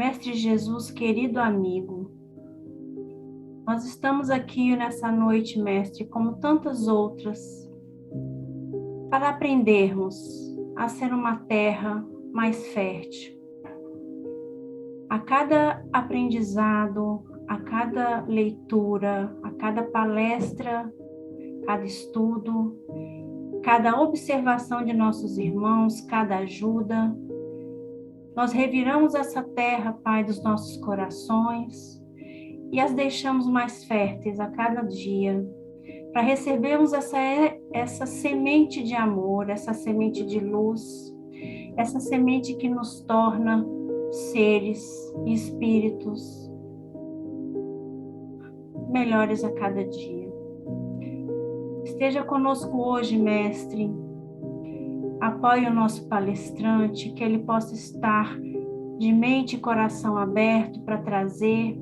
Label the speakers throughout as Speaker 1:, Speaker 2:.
Speaker 1: Mestre Jesus, querido amigo, nós estamos aqui nessa noite, Mestre, como tantas outras, para aprendermos a ser uma terra mais fértil. A cada aprendizado, a cada leitura, a cada palestra, cada estudo, cada observação de nossos irmãos, cada ajuda, nós reviramos essa terra, Pai, dos nossos corações e as deixamos mais férteis a cada dia, para recebermos essa semente de amor, essa semente de luz, essa semente que nos torna seres e espíritos melhores a cada dia. Esteja conosco hoje, Mestre. Apoie o nosso palestrante, que ele possa estar de mente e coração aberto para trazer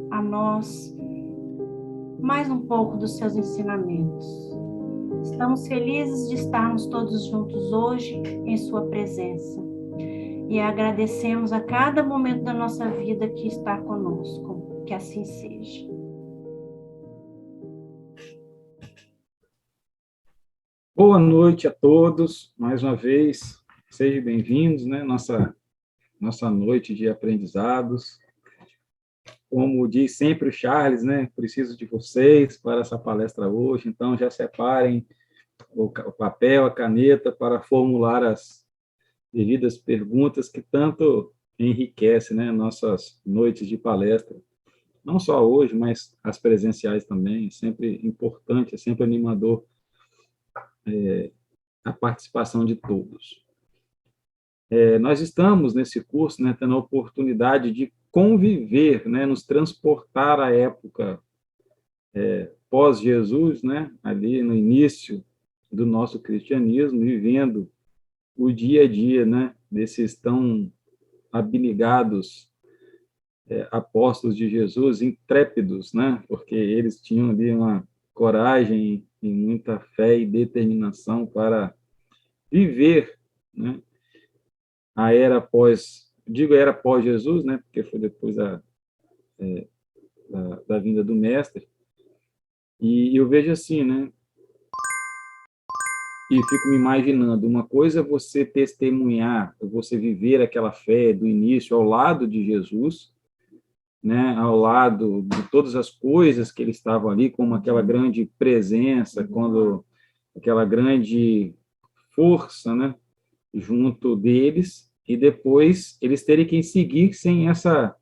Speaker 1: a nós mais um pouco dos seus ensinamentos. Estamos felizes de estarmos todos juntos hoje em sua presença e agradecemos a cada momento da nossa vida que está conosco. Que assim seja.
Speaker 2: Boa noite a todos, mais uma vez, sejam bem-vindos, né? Nossa noite de aprendizados. Como diz sempre o Charles, né? Preciso de vocês para essa palestra hoje, então já separem o papel, a caneta para formular as devidas perguntas que tanto enriquecem, né? Nossas noites de palestra. Não só hoje, mas as presenciais também, é sempre importante, é sempre animador a participação de todos. Nós estamos nesse curso, né, tendo a oportunidade de conviver, né, nos transportar à época pós-Jesus, né, ali no início do nosso cristianismo, vivendo o dia a dia, né, desses tão abnegados apóstolos de Jesus, intrépidos, né, porque eles tinham ali uma coragem e muita fé e determinação para viver, né, a era pós, digo era pós Jesus, né, porque foi depois da vinda do mestre, e eu vejo assim, né, e fico me imaginando, uma coisa é você testemunhar, você viver aquela fé do início ao lado de Jesus, né, ao lado de todas as coisas que ele estava ali, como aquela grande presença, quando aquela grande força, né, junto deles, e depois eles terem que seguir sem essa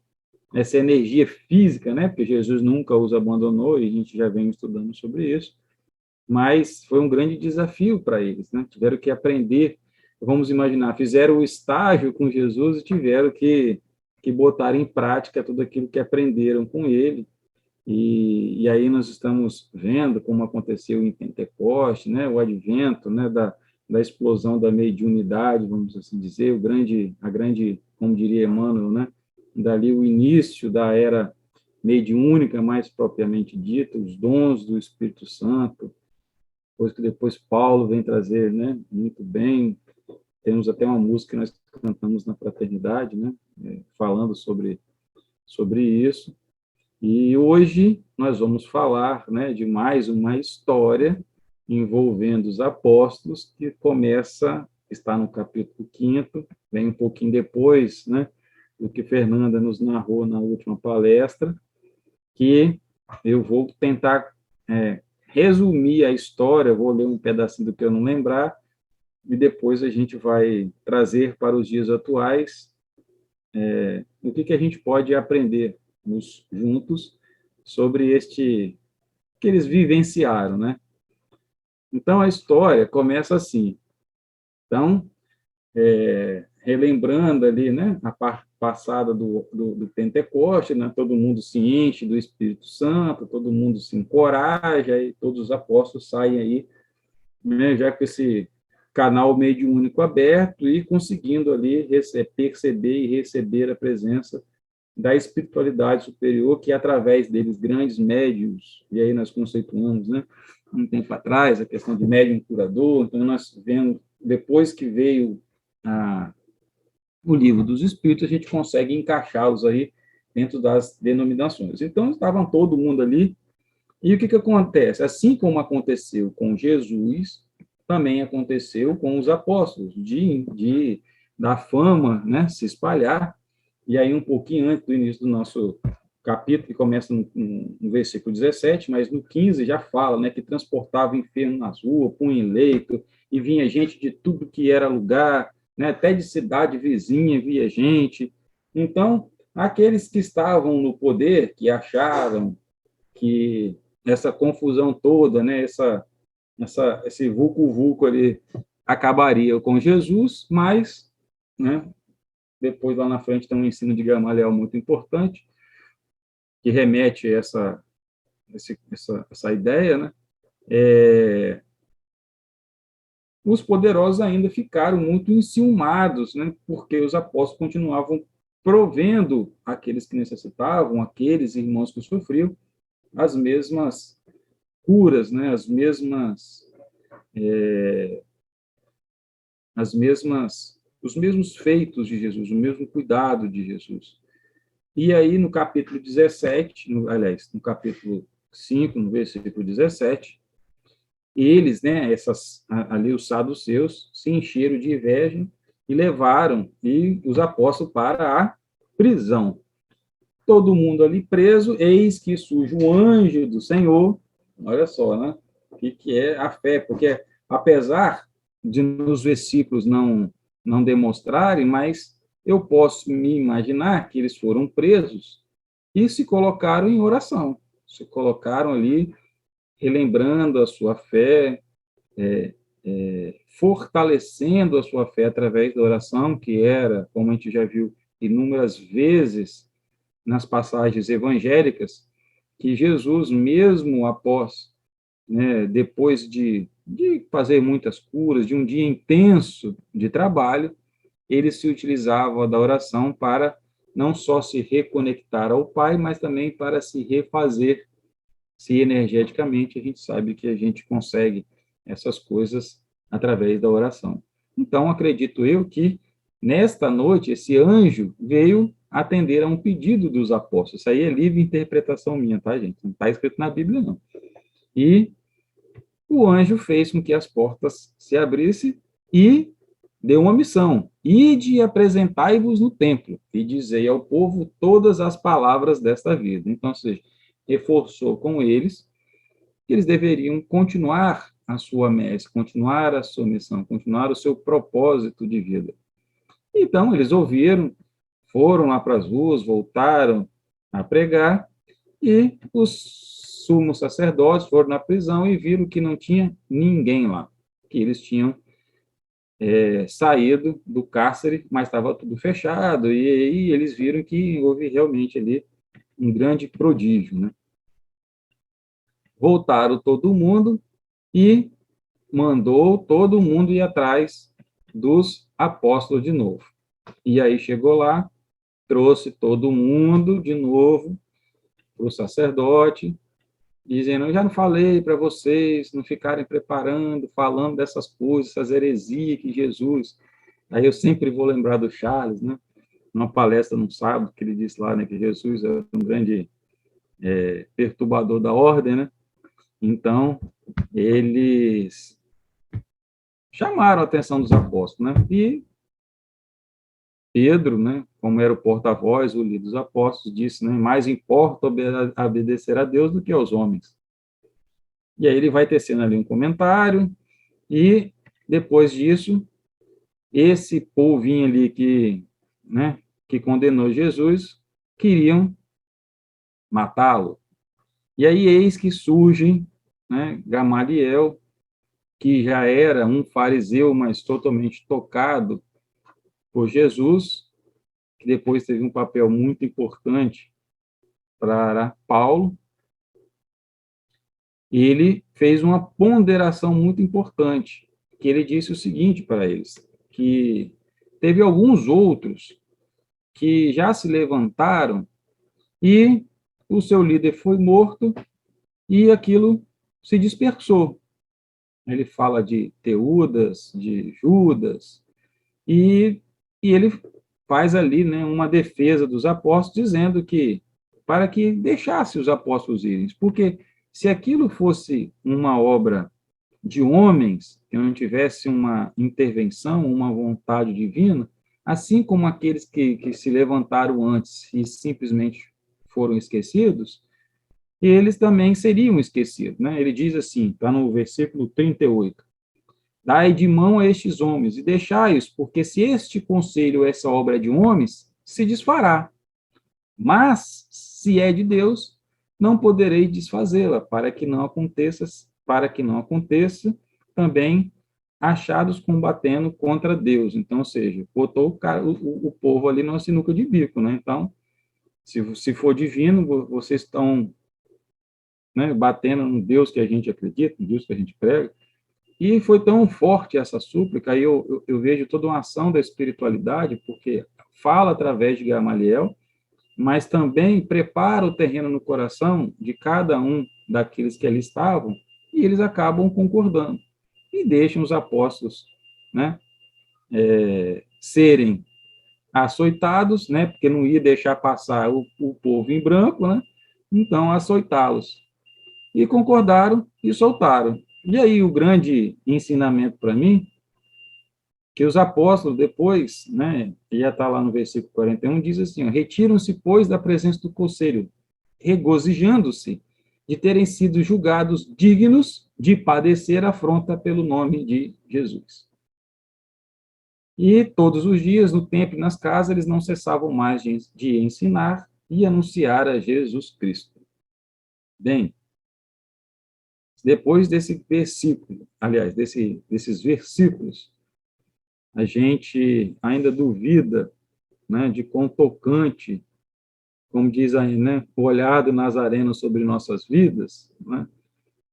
Speaker 2: energia física, né? Porque Jesus nunca os abandonou e a gente já vem estudando sobre isso, mas foi um grande desafio para eles, né? Tiveram que aprender, vamos imaginar, fizeram o estágio com Jesus e tiveram que botar em prática tudo aquilo que aprenderam com ele. E aí nós estamos vendo como aconteceu em Pentecoste, né? O advento, né? Da explosão da mediunidade, vamos assim dizer, a grande, como diria Emmanuel, né? Dali o início da era mediúnica, mais propriamente dita, os dons do Espírito Santo, coisa que depois Paulo vem trazer, né? Muito bem. Temos até uma música que nós cantamos na fraternidade, né? Falando sobre isso. E hoje nós vamos falar, né, de mais uma história envolvendo os apóstolos, que está no capítulo 5º, vem um pouquinho depois, né, do que Fernanda nos narrou na última palestra, que eu vou tentar resumir a história, vou ler um pedacinho do que eu não lembrar, e depois a gente vai trazer para os dias atuais o que a gente pode aprender juntos sobre que eles vivenciaram, né? Então, a história começa assim. Então, relembrando ali, né, a parte passada do Pentecoste, né, todo mundo se enche do Espírito Santo, todo mundo se encoraja, e todos os apóstolos saem aí, né, já com esse canal mediúnico aberto e conseguindo ali perceber e receber a presença da espiritualidade superior, que através deles, grandes médiuns, e aí nós conceituamos, né, um tempo atrás, a questão de médium curador, então nós vemos, depois que veio o Livro dos Espíritos, a gente consegue encaixá-los aí dentro das denominações. Então, estavam todo mundo ali, e o que acontece? Assim como aconteceu com Jesus, também aconteceu com os apóstolos, da fama, né, se espalhar, e aí um pouquinho antes do início do nosso capítulo, que começa no versículo 17, mas no 15 já fala, né, que transportava enfermo nas ruas, punha em leito, e vinha gente de tudo que era lugar, né, até de cidade vizinha via gente. Então, aqueles que estavam no poder, que acharam que essa confusão toda, né, esse vulco-vulco ali acabaria com Jesus, mas, né, depois lá na frente tem um ensino de Gamaliel muito importante, que remete a essa ideia, né? Os poderosos ainda ficaram muito enciumados, né? Porque os apóstolos continuavam provendo aqueles que necessitavam, aqueles irmãos que sofriam, as mesmas curas, né? Os mesmos feitos de Jesus, o mesmo cuidado de Jesus. E aí, no capítulo 17, aliás, no capítulo 5, no versículo 17, eles, né, ali os saduceus, se encheram de inveja e levaram os apóstolos para a prisão. Todo mundo ali preso, eis que surge um anjo do Senhor. Olha só, né? O que é a fé? Porque, apesar de nos versículos não demonstrarem, mas eu posso me imaginar que eles foram presos e se colocaram em oração. Se colocaram ali, relembrando a sua fé, fortalecendo a sua fé através da oração, que era, como a gente já viu inúmeras vezes nas passagens evangélicas, que Jesus, mesmo após, né, depois de fazer muitas curas, de um dia intenso de trabalho, ele se utilizava da oração para não só se reconectar ao Pai, mas também para se refazer, se energeticamente. A gente sabe que a gente consegue essas coisas através da oração. Então, acredito eu que nesta noite esse anjo veio atender a um pedido dos apóstolos. Isso aí é livre interpretação minha, tá, gente? Não está escrito na Bíblia, não. E o anjo fez com que as portas se abrissem e deu uma missão: ide e apresentai-vos no templo e dizei ao povo todas as palavras desta vida. Então, ou seja, reforçou com eles que eles deveriam continuar a sua messe, continuar a sua missão, continuar o seu propósito de vida. Então, eles ouviram, foram lá para as ruas, voltaram a pregar, e os sumos sacerdotes foram na prisão e viram que não tinha ninguém lá, que eles tinham saído do cárcere, mas estava tudo fechado, e aí eles viram que houve realmente ali um grande prodígio, né? Voltaram todo mundo e mandou todo mundo ir atrás dos apóstolos de novo. E aí chegou lá, trouxe todo mundo de novo para o sacerdote, dizendo: eu já não falei para vocês não ficarem preparando, falando dessas coisas, essas heresias que Jesus... Aí eu sempre vou lembrar do Charles, né? Numa palestra no sábado, que ele disse lá, né, que Jesus é um grande perturbador da ordem, né? Então, eles chamaram a atenção dos apóstolos, né? E Pedro, né, como era o porta-voz, o líder dos apóstolos, disse, né, mais importa obedecer a Deus do que aos homens. E aí ele vai tecendo ali um comentário, e depois disso, esse povinho ali né, que condenou Jesus, queriam matá-lo. E aí eis que surge, né, Gamaliel, que já era um fariseu, mas totalmente tocado por Jesus, que depois teve um papel muito importante para Paulo. E ele fez uma ponderação muito importante, que ele disse o seguinte para eles, que teve alguns outros que já se levantaram e o seu líder foi morto e aquilo se dispersou. Ele fala de Teudas, de Judas, e ele faz ali, né, uma defesa dos apóstolos, dizendo que para que deixasse os apóstolos irem, porque se aquilo fosse uma obra de homens, que não tivesse uma intervenção, uma vontade divina, assim como aqueles que se levantaram antes e simplesmente foram esquecidos, eles também seriam esquecidos, né? Ele diz assim, está no versículo 38, dai de mão a estes homens e deixai-os, porque se este conselho, essa obra é de homens, se desfará. Mas, se é de Deus, não poderei desfazê-la, para que não aconteça também achados combatendo contra Deus. Então, ou seja, botou o povo ali numa sinuca de bico, né? Então, se for divino, vocês estão, né, batendo no Deus que a gente acredita, no Deus que a gente prega. E foi tão forte essa súplica, aí eu vejo toda uma ação da espiritualidade, porque fala através de Gamaliel, mas também prepara o terreno no coração de cada um daqueles que ali estavam, e eles acabam concordando, e deixam os apóstolos, né, serem açoitados, né, porque não ia deixar passar o povo em branco, né, então açoitá-los. E concordaram e soltaram. E aí o grande ensinamento para mim, que os apóstolos depois, né, já está lá no versículo 41, diz assim, retiram-se, pois, da presença do conselho, regozijando-se de terem sido julgados dignos de padecer afronta pelo nome de Jesus. E todos os dias, no templo e nas casas, eles não cessavam mais de ensinar e anunciar a Jesus Cristo. Bem, depois desse versículo, aliás, desses versículos, a gente ainda duvida, né, de quão tocante, como diz aí, né, o olhar do Nazareno sobre nossas vidas, né,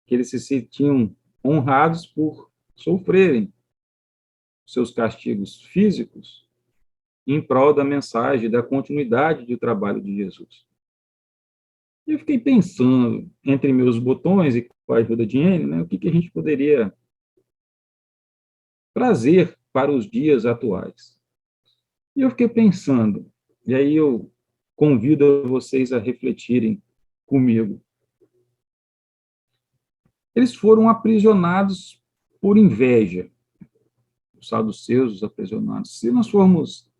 Speaker 2: que eles se sentiam honrados por sofrerem seus castigos físicos em prol da mensagem, da continuidade do trabalho de Jesus. E eu fiquei pensando, entre meus botões e com a ajuda de N, né, o que a gente poderia trazer para os dias atuais. E eu fiquei pensando, e aí eu convido vocês a refletirem comigo. Eles foram aprisionados por inveja, os saduceus, os aprisionados. Se nós formos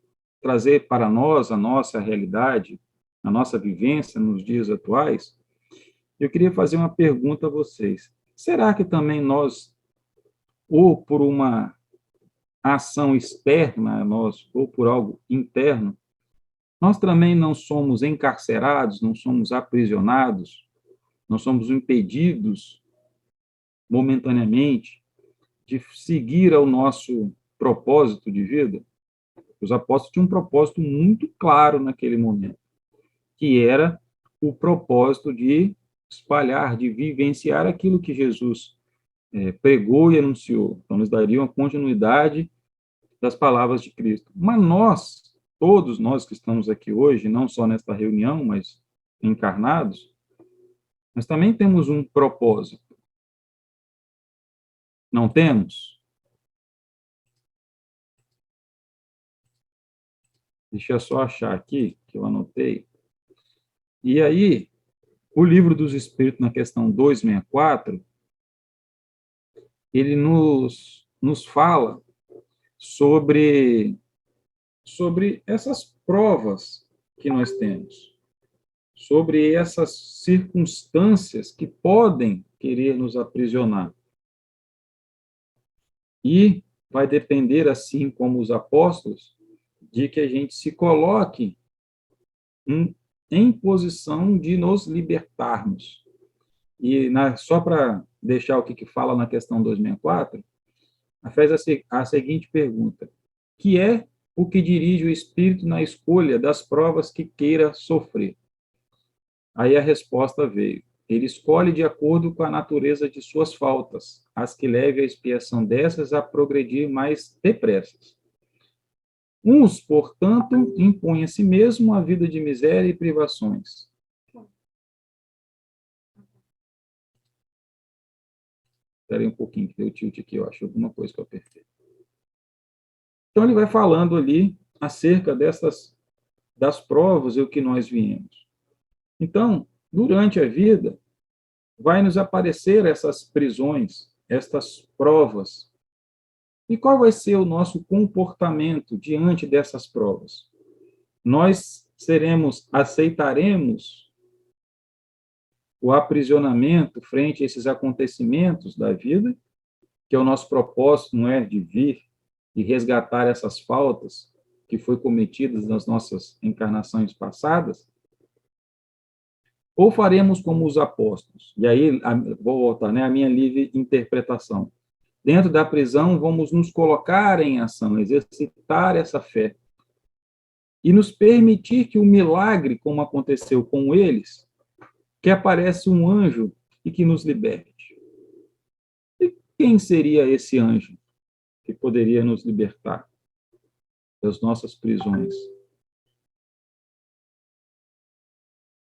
Speaker 2: trazer para nós a nossa realidade, a nossa vivência nos dias atuais, eu queria fazer uma pergunta a vocês. Será que também nós, ou por uma ação externa a nós, ou por algo interno, nós também não somos encarcerados, não somos aprisionados, não somos impedidos momentaneamente de seguir ao nosso propósito de vida? Os apóstolos tinham um propósito muito claro naquele momento, que era o propósito de espalhar, de vivenciar aquilo que Jesus pregou e anunciou. Então, eles dariam a continuidade das palavras de Cristo. Mas nós, todos nós que estamos aqui hoje, não só nesta reunião, mas encarnados, nós também temos um propósito. Não temos? Deixa eu só achar aqui, que eu anotei. E aí, o Livro dos Espíritos, na questão 264, ele nos fala sobre essas provas que nós temos, sobre essas circunstâncias que podem querer nos aprisionar. E vai depender, assim como os apóstolos, de que a gente se coloque em posição de nos libertarmos. E só para deixar o que fala na questão 264, faz a seguinte pergunta: que é o que dirige o espírito na escolha das provas que queira sofrer? Aí a resposta veio: ele escolhe de acordo com a natureza de suas faltas, as que leve a expiação dessas a progredir mais depressa. Uns, portanto, impõem a si mesmo a vida de miséria e privações. Espera aí um pouquinho, que deu tilt aqui, eu acho alguma coisa que eu apertei. Então, ele vai falando ali acerca das provas e o que nós viemos. Então, durante a vida, vai nos aparecer essas prisões, estas provas. E qual vai ser o nosso comportamento diante dessas provas? Nós aceitaremos o aprisionamento frente a esses acontecimentos da vida, que é o nosso propósito, não é de vir e resgatar essas faltas que foi cometidas nas nossas encarnações passadas, ou faremos como os apóstolos? E aí, vou voltar, né, a minha livre interpretação. Dentro da prisão, vamos nos colocar em ação, exercitar essa fé e nos permitir que o milagre, como aconteceu com eles, que aparece um anjo e que nos liberte. E quem seria esse anjo que poderia nos libertar das nossas prisões?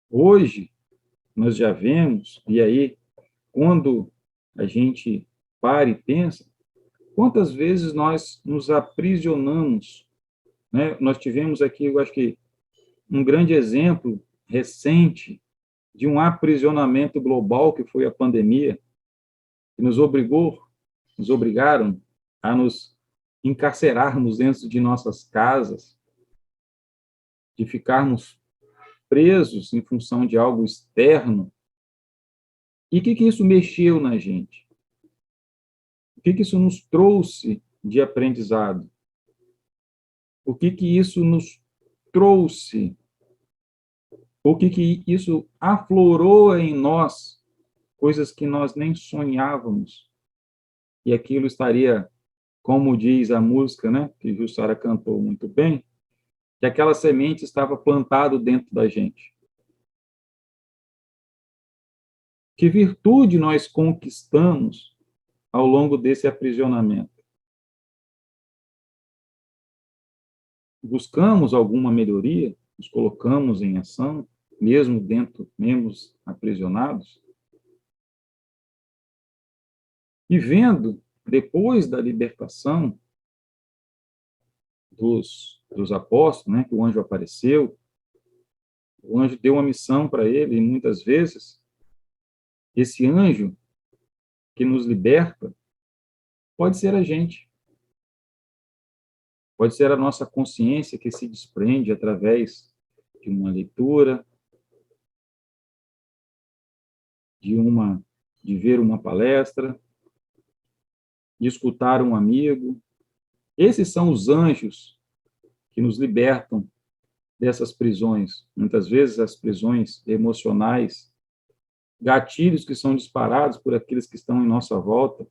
Speaker 2: Hoje, nós já vemos, e aí, quando a gente para e pensa, quantas vezes nós nos aprisionamos, né? Nós tivemos aqui, eu acho que, um grande exemplo recente de um aprisionamento global que foi a pandemia, que nos obrigaram a nos encarcerarmos dentro de nossas casas, de ficarmos presos em função de algo externo. E o que isso mexeu na gente? O que isso nos trouxe de aprendizado? O que isso nos trouxe? O que isso aflorou em nós? Coisas que nós nem sonhávamos. E aquilo estaria, como diz a música, né, que Jussara cantou muito bem, que aquela semente estava plantada dentro da gente. Que virtude nós conquistamos ao longo desse aprisionamento? Buscamos alguma melhoria? Nos colocamos em ação, mesmo aprisionados? E vendo, depois da libertação dos apóstolos, né, que o anjo apareceu, o anjo deu uma missão para ele, e muitas vezes, esse anjo que nos liberta pode ser a gente. Pode ser a nossa consciência que se desprende através de uma leitura, de ver uma palestra, de escutar um amigo. Esses são os anjos que nos libertam dessas prisões. Muitas vezes as prisões emocionais, gatilhos que são disparados por aqueles que estão em nossa volta,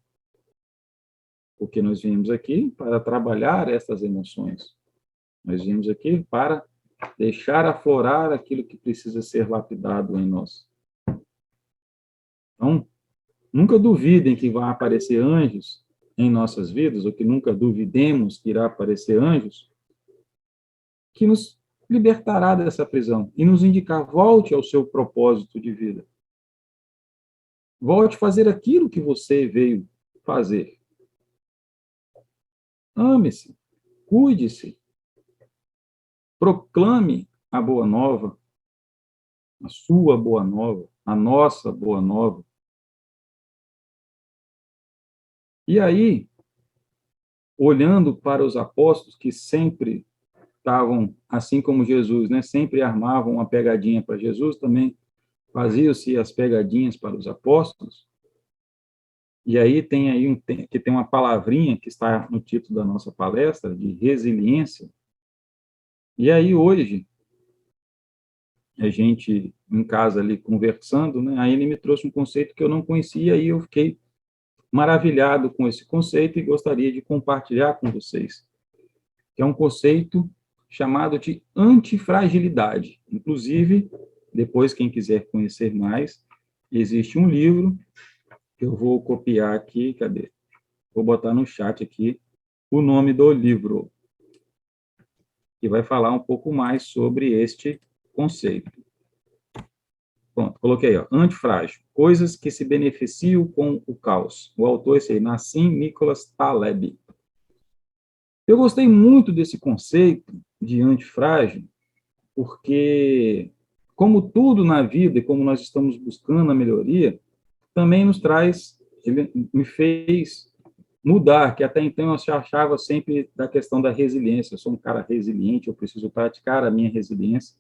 Speaker 2: porque nós viemos aqui para trabalhar essas emoções. Nós viemos aqui para deixar aflorar aquilo que precisa ser lapidado em nós. Então, nunca duvidem que vão aparecer anjos em nossas vidas, ou que nunca duvidemos que irá aparecer anjos, que nos libertará dessa prisão e nos indicar, volte ao seu propósito de vida. Volte a fazer aquilo que você veio fazer. Ame-se, cuide-se, proclame a boa nova, a sua boa nova, a nossa boa nova. E aí, olhando para os apóstolos que sempre estavam, assim como Jesus, né, sempre armavam uma pegadinha para Jesus, também faziam-se as pegadinhas para os apóstolos. E aí tem uma palavrinha que está no título da nossa palestra, de resiliência. E aí hoje, a gente em casa ali conversando, né, aí ele me trouxe um conceito que eu não conhecia e eu fiquei maravilhado com esse conceito e gostaria de compartilhar com vocês. Que é um conceito chamado de antifragilidade. Inclusive, depois, quem quiser conhecer mais, existe um livro que eu vou copiar aqui, cadê? Vou botar no chat aqui o nome do livro, que vai falar um pouco mais sobre este conceito. Pronto, coloquei, ó, antifrágil, coisas que se beneficiam com o caos. O autor é esse aí, Nassim Nicholas Taleb. Eu gostei muito desse conceito, de antifrágil, porque, como tudo na vida e como nós estamos buscando a melhoria, também nos traz, ele me fez mudar, que até então eu se achava sempre da questão da resiliência. Eu sou um cara resiliente, eu preciso praticar a minha resiliência.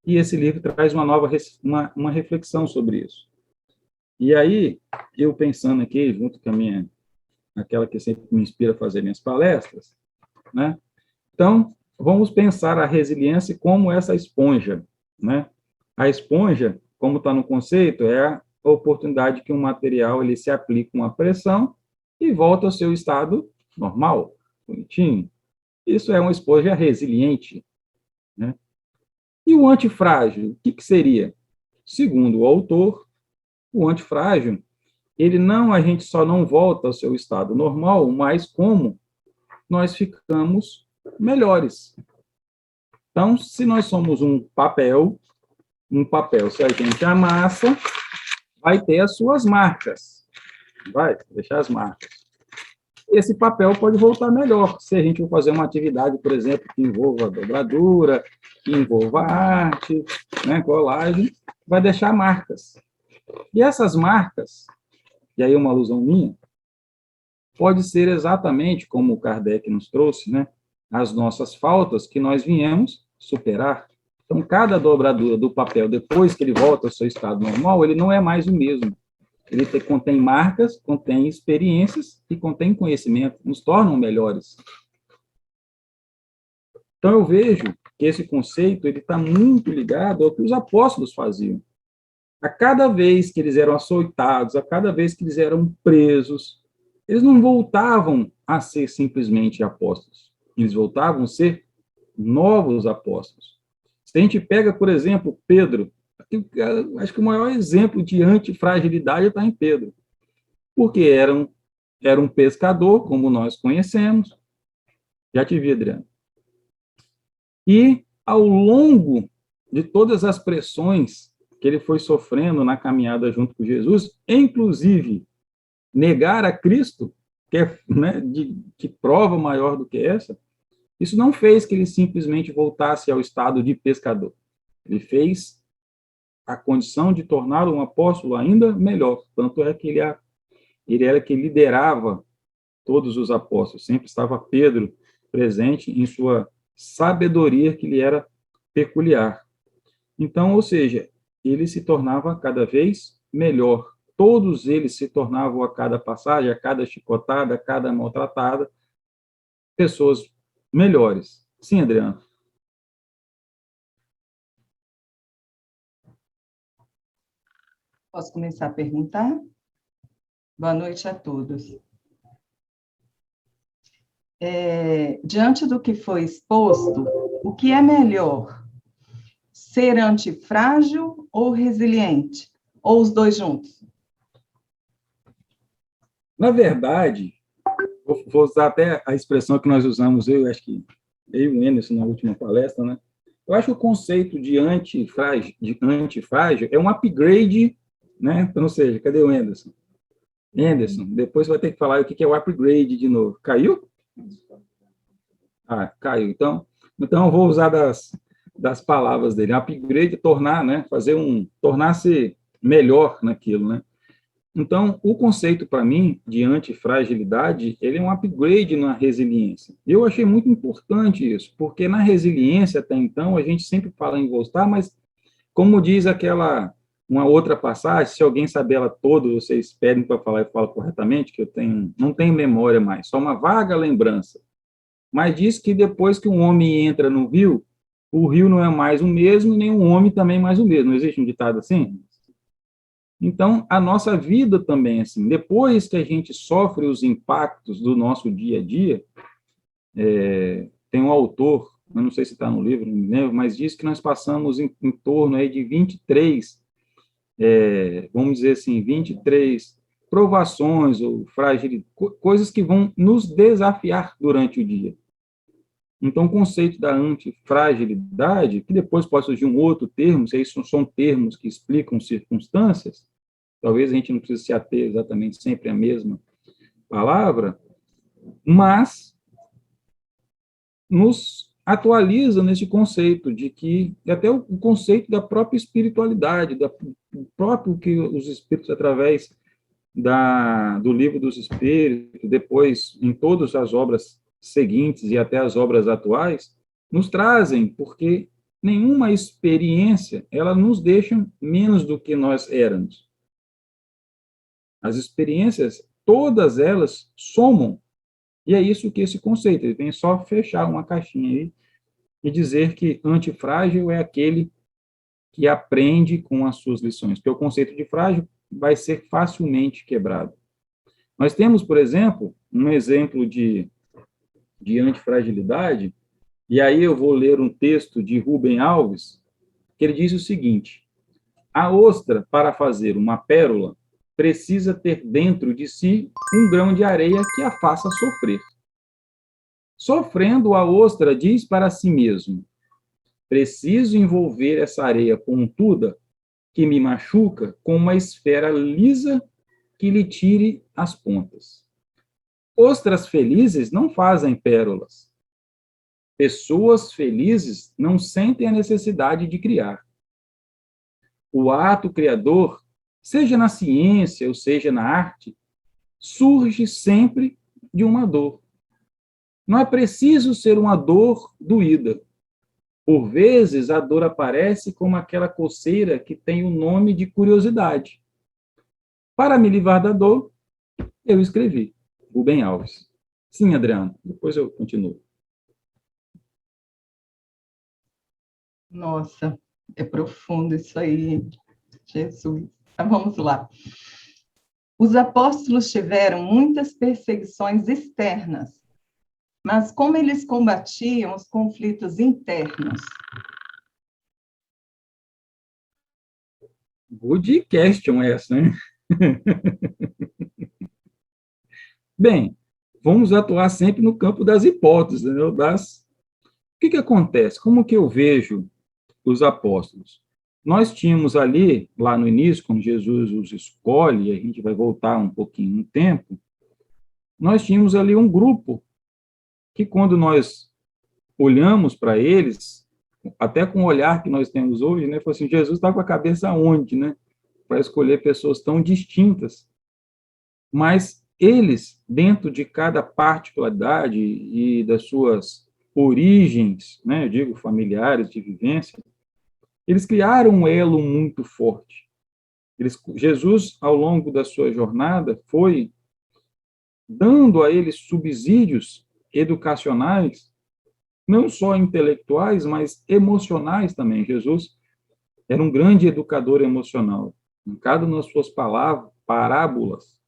Speaker 2: E esse livro traz uma nova uma reflexão sobre isso. E aí, eu pensando aqui, junto com a minha, aquela que sempre me inspira a fazer minhas palestras, né? Então, vamos pensar a resiliência como essa esponja, né? A esponja, como está no conceito, é a oportunidade que um material ele se aplica uma pressão e volta ao seu estado normal, bonitinho. Isso é uma esponja resiliente, né? E o antifrágil, o que, que seria? Segundo o autor, o antifrágil, ele não, a gente só não volta ao seu estado normal, mas como nós ficamos melhores. Então, se nós somos um papel, se a gente amassa, vai ter as suas marcas. Vai deixar as marcas. Esse papel pode voltar melhor, se a gente for fazer uma atividade, por exemplo, que envolva dobradura, que envolva arte, né, colagem, vai deixar marcas. E essas marcas, e aí uma alusão minha, pode ser exatamente como o Kardec nos trouxe, né, as nossas faltas que nós viemos superar. Então, cada dobradura do papel, depois que ele volta ao seu estado normal, ele não é mais o mesmo. Ele contém marcas, contém experiências e contém conhecimento, nos tornam melhores. Então, eu vejo que esse conceito ele está muito ligado ao que os apóstolos faziam. A cada vez que eles eram açoitados, a cada vez que eles eram presos, eles não voltavam a ser simplesmente apóstolos. Eles voltavam a ser novos apóstolos. Se a gente pega, por exemplo, Pedro, acho que o maior exemplo de antifragilidade está em Pedro. Porque era um pescador, como nós conhecemos. Já te vi, Adriano. E, ao longo de todas as pressões que ele foi sofrendo na caminhada junto com Jesus, inclusive negar a Cristo, que é, né, de prova maior do que essa, isso não fez que ele simplesmente voltasse ao estado de pescador. Ele fez a condição de tornar um apóstolo ainda melhor. Tanto é que ele era que liderava todos os apóstolos. Sempre estava Pedro presente em sua sabedoria que lhe era peculiar. Então, ou seja, ele se tornava cada vez melhor. Todos eles se tornavam a cada passagem, a cada chicotada, a cada maltratada, pessoas melhores. Sim, Adriano?
Speaker 3: Posso começar a perguntar? Boa noite a todos. Diante do que foi exposto, o que é melhor? Ser antifrágil ou resiliente? Ou os dois juntos?
Speaker 2: Na verdade, vou usar até a expressão que nós usamos, acho que eu e o Anderson na última palestra, né? Eu acho que o conceito de antifrágil é um upgrade, né? Ou seja, cadê o Anderson? Anderson, depois vai ter que falar o que é o upgrade de novo. Caiu? Ah, caiu. Então eu vou usar das palavras dele. Upgrade, tornar, né? Tornar-se melhor naquilo, né? Então, o conceito, para mim, de antifragilidade, ele é um upgrade na resiliência. E eu achei muito importante isso, porque na resiliência, até então, a gente sempre fala em voltar, mas, como diz uma outra passagem, se alguém saber ela toda, vocês pedem para falar e falo corretamente, que não tenho memória mais, só uma vaga lembrança. Mas diz que depois que um homem entra no rio, o rio não é mais o mesmo, nem o homem também mais o mesmo. Não existe um ditado assim? Então, a nossa vida também, assim, depois que a gente sofre os impactos do nosso dia a dia, tem um autor, eu não sei se está no livro, não me lembro, mas diz que nós passamos em torno aí de 23, vamos dizer assim, 23 provações ou coisas que vão nos desafiar durante o dia. Então, o conceito da antifragilidade, que depois pode surgir um outro termo, se isso são termos que explicam circunstâncias, talvez a gente não precise se ater exatamente sempre à mesma palavra, mas nos atualiza nesse conceito de que, até o conceito da própria espiritualidade, do próprio que os espíritos, através do Livro dos Espíritos, depois em todas as obras seguintes e até as obras atuais, nos trazem, porque nenhuma experiência, ela nos deixa menos do que nós éramos. As experiências, todas elas somam. E é isso que esse conceito, ele vem só fechar uma caixinha aí e dizer que antifrágil é aquele que aprende com as suas lições, porque o conceito de frágil vai ser facilmente quebrado. Nós temos, por exemplo, um exemplo de antifragilidade, e aí eu vou ler um texto de Rubem Alves, que ele diz o seguinte: a ostra, para fazer uma pérola, precisa ter dentro de si um grão de areia que a faça sofrer. Sofrendo, a ostra diz para si mesmo: preciso envolver essa areia pontuda que me machuca com uma esfera lisa que lhe tire as pontas. Ostras felizes não fazem pérolas. Pessoas felizes não sentem a necessidade de criar. O ato criador, seja na ciência ou seja na arte, surge sempre de uma dor. Não é preciso ser uma dor doída. Por vezes, a dor aparece como aquela coceira que tem o nome de curiosidade. Para me livrar da dor, eu escrevi. Rubem Alves. Sim, Adriano, depois eu continuo.
Speaker 3: Nossa, é profundo isso aí, Jesus. Então, vamos lá. Os apóstolos tiveram muitas perseguições externas, mas como eles combatiam os conflitos internos?
Speaker 2: Good question essa, né? Bem, vamos atuar sempre no campo das hipóteses, né? O que acontece? Como que eu vejo os apóstolos? Nós tínhamos ali, lá no início, quando Jesus os escolhe, a gente vai voltar um pouquinho no tempo, nós tínhamos ali um grupo que, quando nós olhamos para eles, até com o olhar que nós temos hoje, né, falou assim, Jesus está com a cabeça onde, né, para escolher pessoas tão distintas. Mas eles, dentro de cada particularidade e das suas origens, né, eu digo familiares, de vivência, eles criaram um elo muito forte. Jesus, ao longo da sua jornada, foi dando a eles subsídios educacionais, não só intelectuais, mas emocionais também. Jesus era um grande educador emocional. Em cada uma das suas parábolas,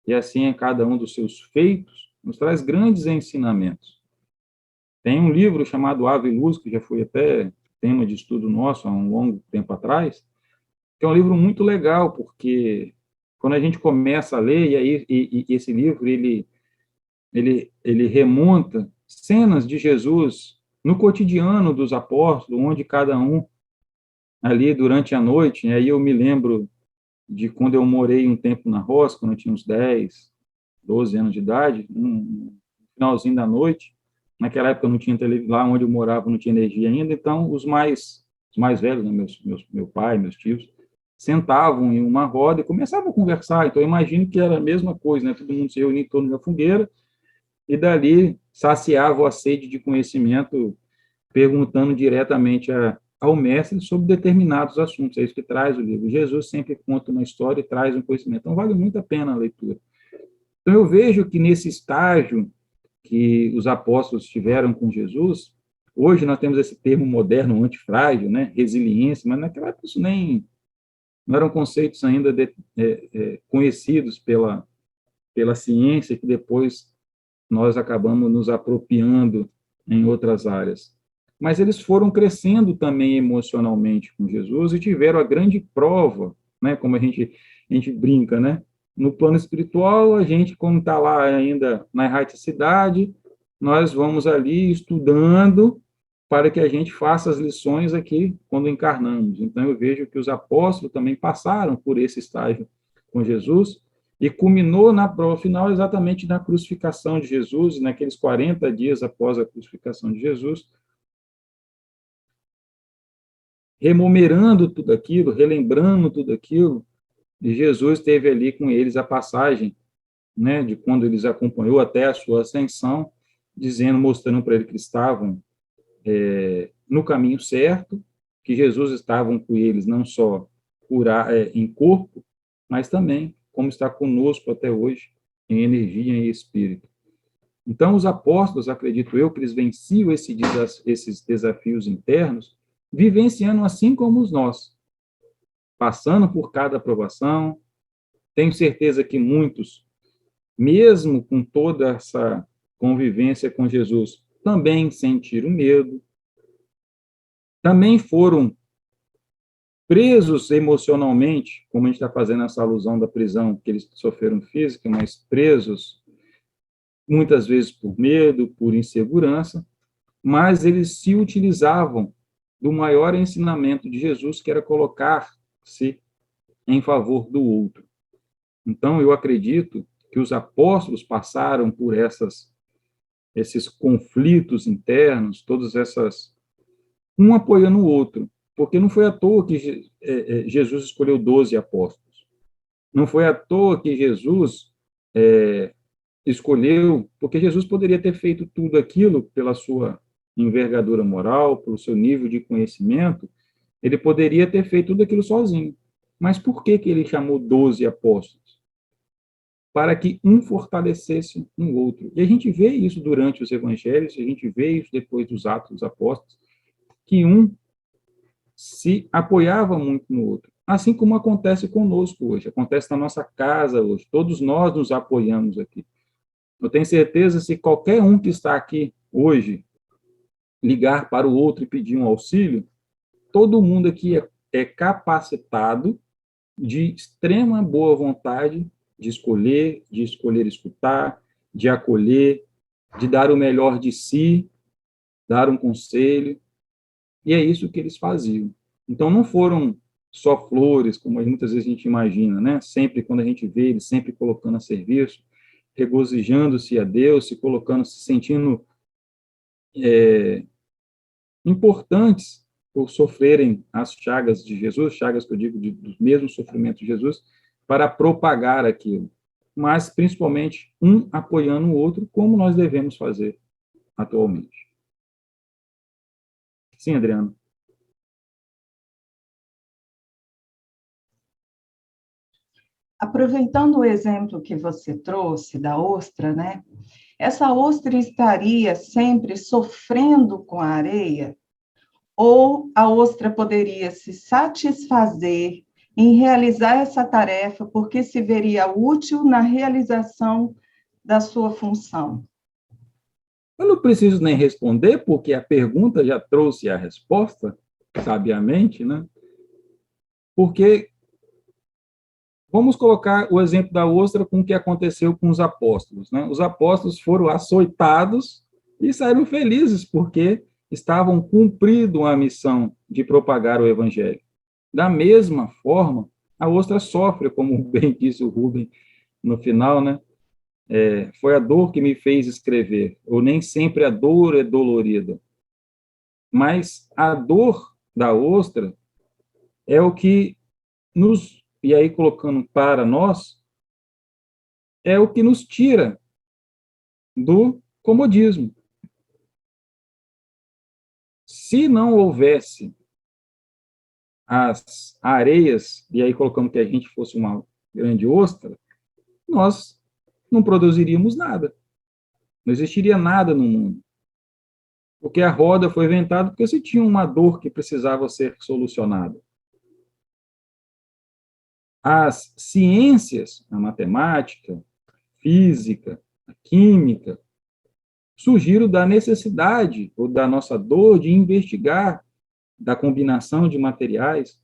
Speaker 2: e assim em cada um dos seus feitos, nos traz grandes ensinamentos. Tem um livro chamado Ave Luz, que já foi até tema de estudo nosso há um longo tempo atrás, que é um livro muito legal, porque quando a gente começa a ler, e esse livro, ele remonta cenas de Jesus no cotidiano dos apóstolos, onde cada um, ali durante a noite, e aí eu me lembro de quando eu morei um tempo na roça, quando eu tinha uns 10, 12 anos de idade, no finalzinho da noite, naquela época não tinha televisão, lá onde eu morava não tinha energia ainda, então os mais velhos, né, meu pai, meus tios, sentavam em uma roda e começavam a conversar, então eu imagino que era a mesma coisa, né, todo mundo se reunia em torno da fogueira, e dali saciava a sede de conhecimento, perguntando diretamente ao mestre sobre determinados assuntos. É isso que traz o livro. Jesus sempre conta uma história e traz um conhecimento. Então, vale muito a pena a leitura. Então, eu vejo que nesse estágio que os apóstolos tiveram com Jesus, hoje nós temos esse termo moderno, antifrágil, né? Resiliência, mas naquela época isso não eram conceitos ainda conhecidos pela ciência, que depois nós acabamos nos apropriando em outras áreas. Mas eles foram crescendo também emocionalmente com Jesus e tiveram a grande prova, né, como a gente brinca, né? No plano espiritual, a gente, como está lá ainda na erraticidade, nós vamos ali estudando para que a gente faça as lições aqui quando encarnamos. Então, eu vejo que os apóstolos também passaram por esse estágio com Jesus e culminou na prova final exatamente na crucificação de Jesus, naqueles 40 dias após a crucificação de Jesus, rememorizando tudo aquilo, relembrando tudo aquilo, e Jesus teve ali com eles a passagem, né, de quando eles acompanhou até a sua ascensão, dizendo, mostrando para eles que estavam no caminho certo, que Jesus estava com eles não só em corpo, mas também como está conosco até hoje, em energia e espírito. Então, os apóstolos, acredito eu, que eles venciam esses desafios internos, vivenciando assim como nós, passando por cada aprovação. Tenho certeza que muitos, mesmo com toda essa convivência com Jesus, também sentiram medo, também foram presos emocionalmente, como a gente está fazendo essa alusão da prisão, que eles sofreram física, mas presos muitas vezes por medo, por insegurança, mas eles se utilizavam do maior ensinamento de Jesus, que era colocar-se em favor do outro. Então, eu acredito que os apóstolos passaram por esses conflitos internos, todas essas, um apoiando o outro, porque não foi à toa que Jesus escolheu 12 apóstolos. Não foi à toa que Jesus escolheu, porque Jesus poderia ter feito tudo aquilo pela sua envergadura moral, pelo seu nível de conhecimento, ele poderia ter feito tudo aquilo sozinho. Mas por que ele chamou 12 apóstolos? Para que um fortalecesse um outro. E a gente vê isso durante os evangelhos, a gente vê isso depois dos Atos dos Apóstolos, que um se apoiava muito no outro. Assim como acontece conosco hoje, acontece na nossa casa hoje. Todos nós nos apoiamos aqui. Eu tenho certeza, se qualquer um que está aqui hoje ligar para o outro e pedir um auxílio, todo mundo aqui é capacitado, de extrema boa vontade, de escolher escutar, de acolher, de dar o melhor de si, dar um conselho. E é isso que eles faziam. Então, não foram só flores, como muitas vezes a gente imagina, né? Sempre, quando a gente vê eles sempre colocando a serviço, regozijando-se a Deus, se colocando, se sentindo importantes por sofrerem as chagas de Jesus, chagas que eu digo dos mesmos sofrimentos de Jesus, para propagar aquilo. Mas, principalmente, um apoiando o outro, como nós devemos fazer atualmente. Sim, Adriano.
Speaker 3: Aproveitando o exemplo que você trouxe da ostra, né? Essa ostra estaria sempre sofrendo com a areia? Ou a ostra poderia se satisfazer em realizar essa tarefa porque se veria útil na realização da sua função?
Speaker 2: Eu não preciso nem responder, porque a pergunta já trouxe a resposta, sabiamente, né? Porque vamos colocar o exemplo da ostra com o que aconteceu com os apóstolos, né? Os apóstolos foram açoitados e saíram felizes, porque estavam cumprindo a missão de propagar o evangelho. Da mesma forma, a ostra sofre, como bem disse o Rubem no final, né? Foi a dor que me fez escrever, ou nem sempre a dor é dolorida, mas a dor da ostra é o que nos, e aí colocando para nós, é o que nos tira do comodismo. Se não houvesse as areias, e aí colocando que a gente fosse uma grande ostra, nós não produziríamos nada. Não existiria nada no mundo. Porque a roda foi inventada porque se tinha uma dor que precisava ser solucionada. As ciências, a matemática, a física, a química, surgiram da necessidade ou da nossa dor de investigar, da combinação de materiais.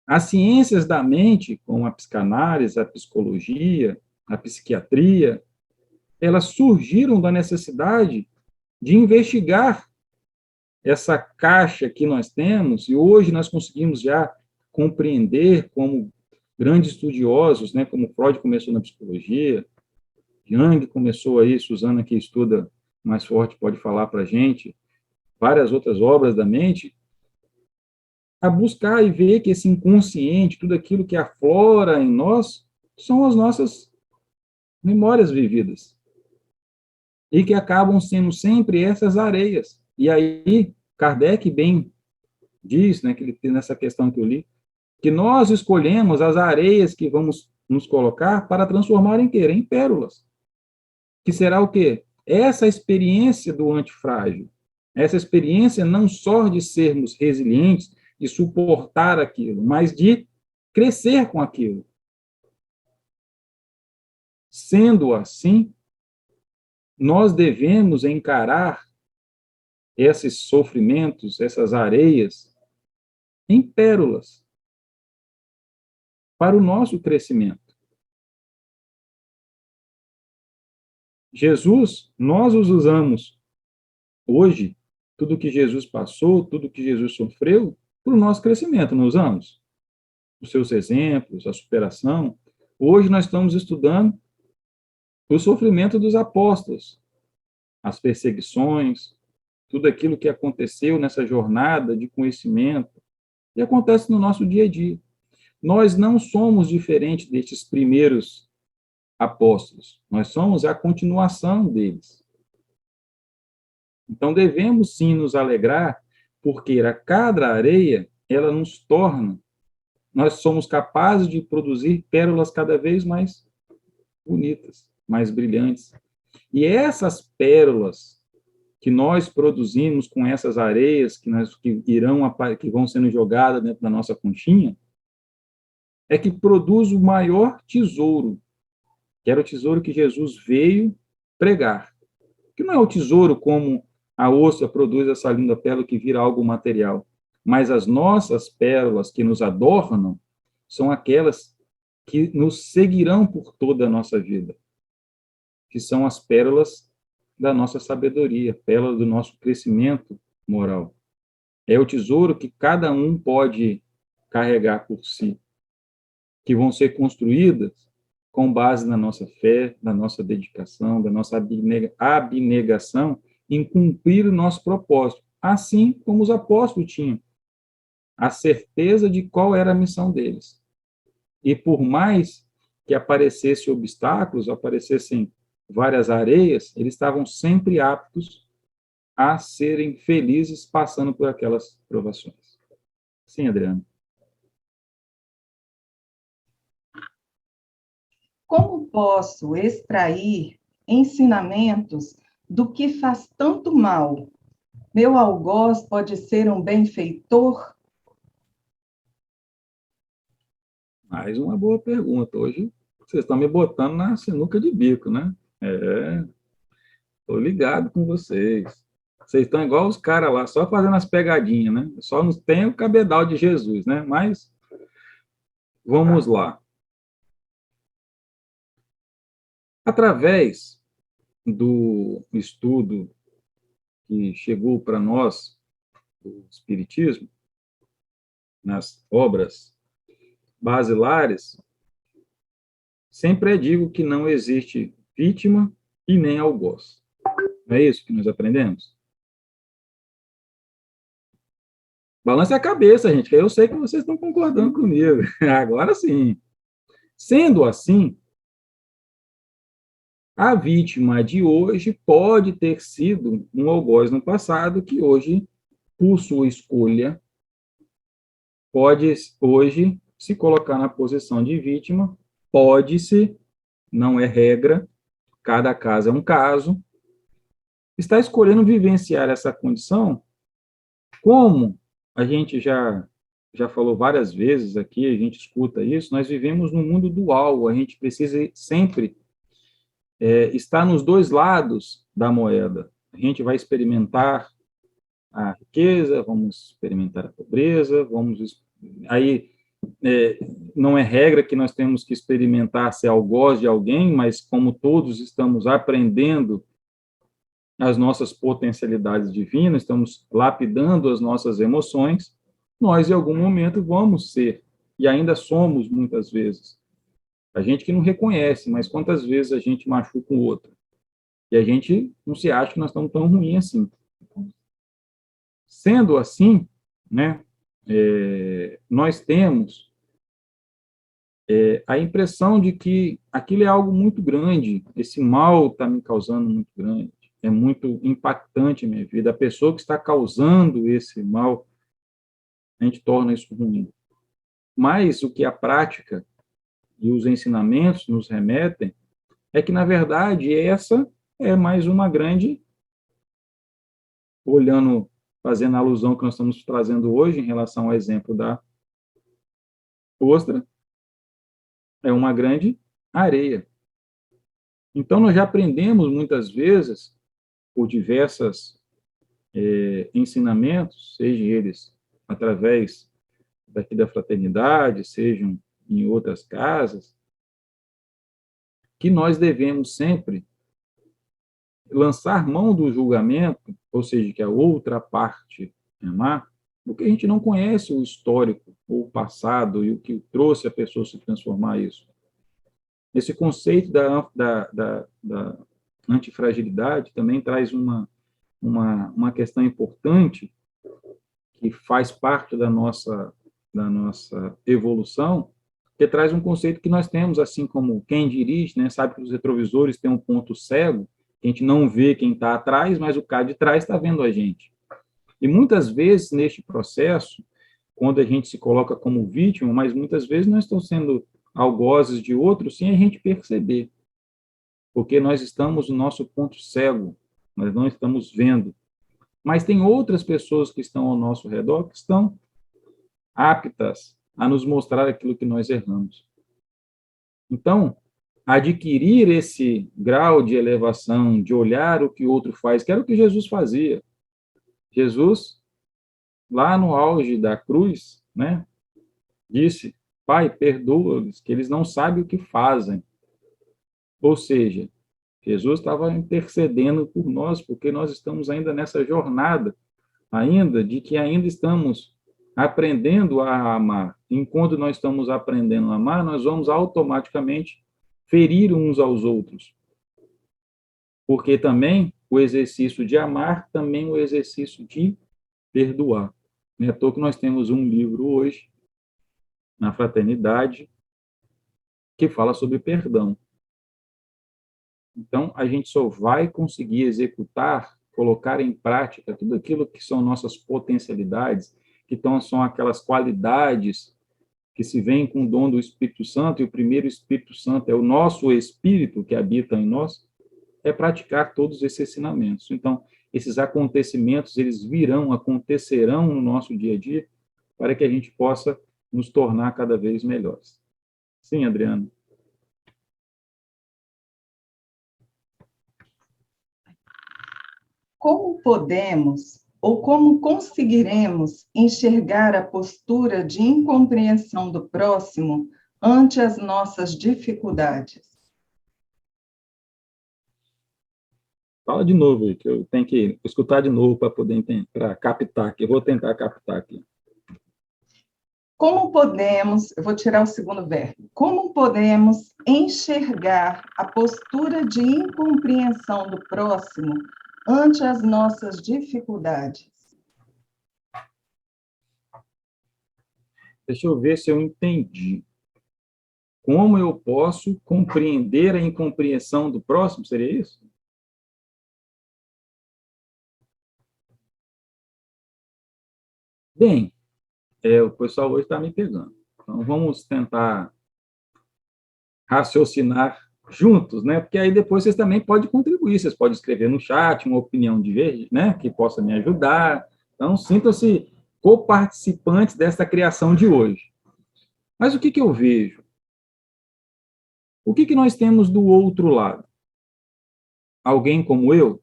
Speaker 2: As ciências da mente, como a psicanálise, a psicologia, a psiquiatria, elas surgiram da necessidade de investigar essa caixa que nós temos, e hoje nós conseguimos já compreender como grandes estudiosos, né, como Freud começou na psicologia, Jung começou aí, Suzana, que estuda mais forte, pode falar para a gente, várias outras obras da mente, a buscar e ver que esse inconsciente, tudo aquilo que aflora em nós, são as nossas memórias vividas. E que acabam sendo sempre essas areias. E aí, Kardec bem diz, né, que ele tem nessa questão que eu li, que nós escolhemos as areias que vamos nos colocar para transformar em quê? Em pérolas. Que será o quê? Essa experiência do antifrágil. Essa experiência não só de sermos resilientes, de suportar aquilo, mas de crescer com aquilo. Sendo assim, nós devemos encarar esses sofrimentos, essas areias, em pérolas, para o nosso crescimento. Jesus, nós os usamos hoje, tudo que Jesus passou, tudo que Jesus sofreu, para o nosso crescimento, não usamos? Os seus exemplos, a superação. Hoje nós estamos estudando o sofrimento dos apóstolos, as perseguições, tudo aquilo que aconteceu nessa jornada de conhecimento, e acontece no nosso dia a dia. Nós não somos diferentes destes primeiros apóstolos, nós somos a continuação deles. Então, devemos sim nos alegrar, porque a cada areia, ela nos torna, nós somos capazes de produzir pérolas cada vez mais bonitas, mais brilhantes. E essas pérolas que nós produzimos com essas areias que vão sendo jogadas dentro da nossa conchinha, é que produz o maior tesouro, que era o tesouro que Jesus veio pregar. Que não é o tesouro como a ostra produz essa linda pérola que vira algo material, mas as nossas pérolas que nos adornam são aquelas que nos seguirão por toda a nossa vida, que são as pérolas da nossa sabedoria, pérolas do nosso crescimento moral. É o tesouro que cada um pode carregar por si, que vão ser construídas com base na nossa fé, na nossa dedicação, da nossa abnegação em cumprir o nosso propósito, assim como os apóstolos tinham a certeza de qual era a missão deles. E por mais que aparecessem obstáculos, aparecessem várias areias, eles estavam sempre aptos a serem felizes passando por aquelas provações. Sim, Adriano.
Speaker 3: Como posso extrair ensinamentos do que faz tanto mal? Meu algoz pode ser um benfeitor?
Speaker 2: Mais uma boa pergunta. Hoje vocês estão me botando na sinuca de bico, né? Estou ligado com vocês. Vocês estão igual os caras lá, só fazendo as pegadinhas, né? Só não tem o cabedal de Jesus, né? Mas vamos lá. Através do estudo que chegou para nós, do Espiritismo, nas obras basilares, sempre digo que não existe vítima e nem algoz. Não é isso que nós aprendemos? Balance a cabeça, gente, que eu sei que vocês estão concordando comigo. Agora sim. Sendo assim, a vítima de hoje pode ter sido um algoz no passado que hoje, por sua escolha, pode hoje se colocar na posição de vítima, pode-se, não é regra, cada caso é um caso, está escolhendo vivenciar essa condição, como a gente já falou várias vezes aqui, a gente escuta isso, nós vivemos num mundo dual, a gente precisa sempre estar nos dois lados da moeda. A gente vai experimentar a riqueza, vamos experimentar a pobreza, aí não é regra que nós temos que experimentar ser algoz de alguém, mas como todos estamos aprendendo as nossas potencialidades divinas, estamos lapidando as nossas emoções, nós em algum momento vamos ser, e ainda somos muitas vezes. A gente que não reconhece, mas quantas vezes a gente machuca o outro? E a gente não se acha que nós estamos tão ruins assim. Sendo assim, né, nós temos a impressão de que aquilo é algo muito grande, esse mal está me causando muito grande, é muito impactante a minha vida. A pessoa que está causando esse mal, a gente torna isso ruim. Mas o que a prática e os ensinamentos nos remetem é que, na verdade, essa é mais uma grande, fazendo a alusão que nós estamos trazendo hoje em relação ao exemplo da ostra, é uma grande areia. Então, nós já aprendemos muitas vezes, por diversos ensinamentos, sejam eles através daqui da fraternidade, sejam em outras casas, que nós devemos sempre lançar mão do julgamento, ou seja, que a outra parte é má, porque a gente não conhece o histórico, o passado e o que trouxe a pessoa a se transformar isso. Esse conceito da antifragilidade também traz uma questão importante que faz parte da nossa evolução, que traz um conceito que nós temos, assim como quem dirige, né, sabe que os retrovisores têm um ponto cego, que a gente não vê quem está atrás, mas o cara de trás está vendo a gente. E muitas vezes, neste processo, quando a gente se coloca como vítima, mas muitas vezes nós estamos sendo algozes de outros sem a gente perceber, porque nós estamos no nosso ponto cego, nós não estamos vendo. Mas tem outras pessoas que estão ao nosso redor que estão aptas a nos mostrar aquilo que nós erramos. Então, adquirir esse grau de elevação, de olhar o que o outro faz, que era o que Jesus fazia. Jesus, lá no auge da cruz, né, disse: Pai, perdoa-lhes, que eles não sabem o que fazem. Ou seja, Jesus estava intercedendo por nós, porque nós estamos ainda nessa jornada, ainda de que ainda estamos aprendendo a amar. Enquanto nós estamos aprendendo a amar, nós vamos automaticamente ferir uns aos outros. Porque também o exercício de amar, também o exercício de perdoar. Não é à toa que nós temos um livro hoje, na Fraternidade, que fala sobre perdão. Então, a gente só vai conseguir executar, colocar em prática tudo aquilo que são nossas potencialidades, que são aquelas qualidades que se vêm com o dom do Espírito Santo, e o primeiro Espírito Santo é o nosso Espírito que habita em nós, é praticar todos esses ensinamentos. Então, esses acontecimentos, eles acontecerão no nosso dia a dia, para que a gente possa nos tornar cada vez melhores. Sim, Adriana?
Speaker 3: Como podemos ou como conseguiremos enxergar a postura de incompreensão do próximo ante as nossas dificuldades?
Speaker 2: Fala de novo aí, que eu tenho que escutar de novo para poder para captar aqui. Eu vou tentar captar aqui.
Speaker 3: Como podemos, eu vou tirar o segundo verbo, como podemos enxergar a postura de incompreensão do próximo ante as nossas dificuldades?
Speaker 2: Deixa eu ver se eu entendi. Como eu posso compreender a incompreensão do próximo? Seria isso? Bem, o pessoal hoje está me pegando. Então, vamos tentar raciocinar juntos, né? Porque aí depois vocês também podem contribuir. Vocês podem escrever no chat uma opinião divergente, né? Que possa me ajudar. Então, sintam-se coparticipantes dessa criação de hoje. Mas o que eu vejo? O que nós temos do outro lado? Alguém como eu?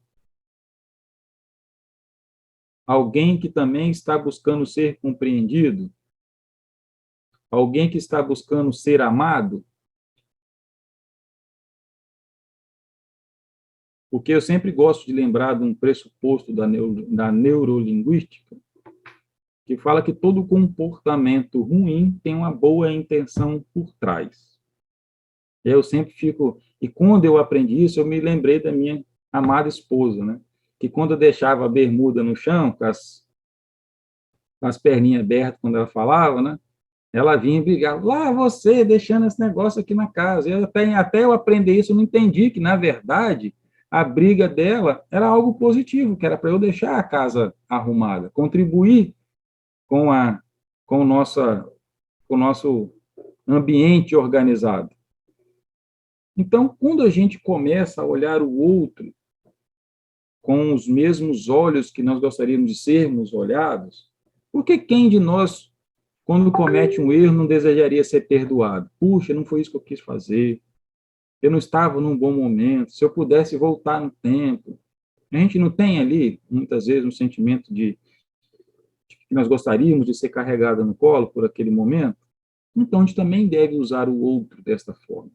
Speaker 2: Alguém que também está buscando ser compreendido? Alguém que está buscando ser amado? Porque eu sempre gosto de lembrar de um pressuposto da neurolinguística, que fala que todo comportamento ruim tem uma boa intenção por trás. Eu sempre fico... E quando eu aprendi isso, eu me lembrei da minha amada esposa, né? Que quando eu deixava a bermuda no chão, com as perninhas abertas quando ela falava, né? Ela vinha e brigava, lá você deixando esse negócio aqui na casa. E até eu aprender isso, eu não entendi que, na verdade, a briga dela era algo positivo, que era para eu deixar a casa arrumada, contribuir com, com, com o nosso ambiente organizado. Então, quando a gente começa a olhar o outro com os mesmos olhos que nós gostaríamos de sermos olhados, por que quem de nós, quando comete um erro, não desejaria ser perdoado? Puxa, não foi isso que eu quis fazer, eu não estava num bom momento, se eu pudesse voltar no tempo. A gente não tem ali, muitas vezes, um sentimento de que nós gostaríamos de ser carregado no colo por aquele momento? Então, a gente também deve usar o outro desta forma.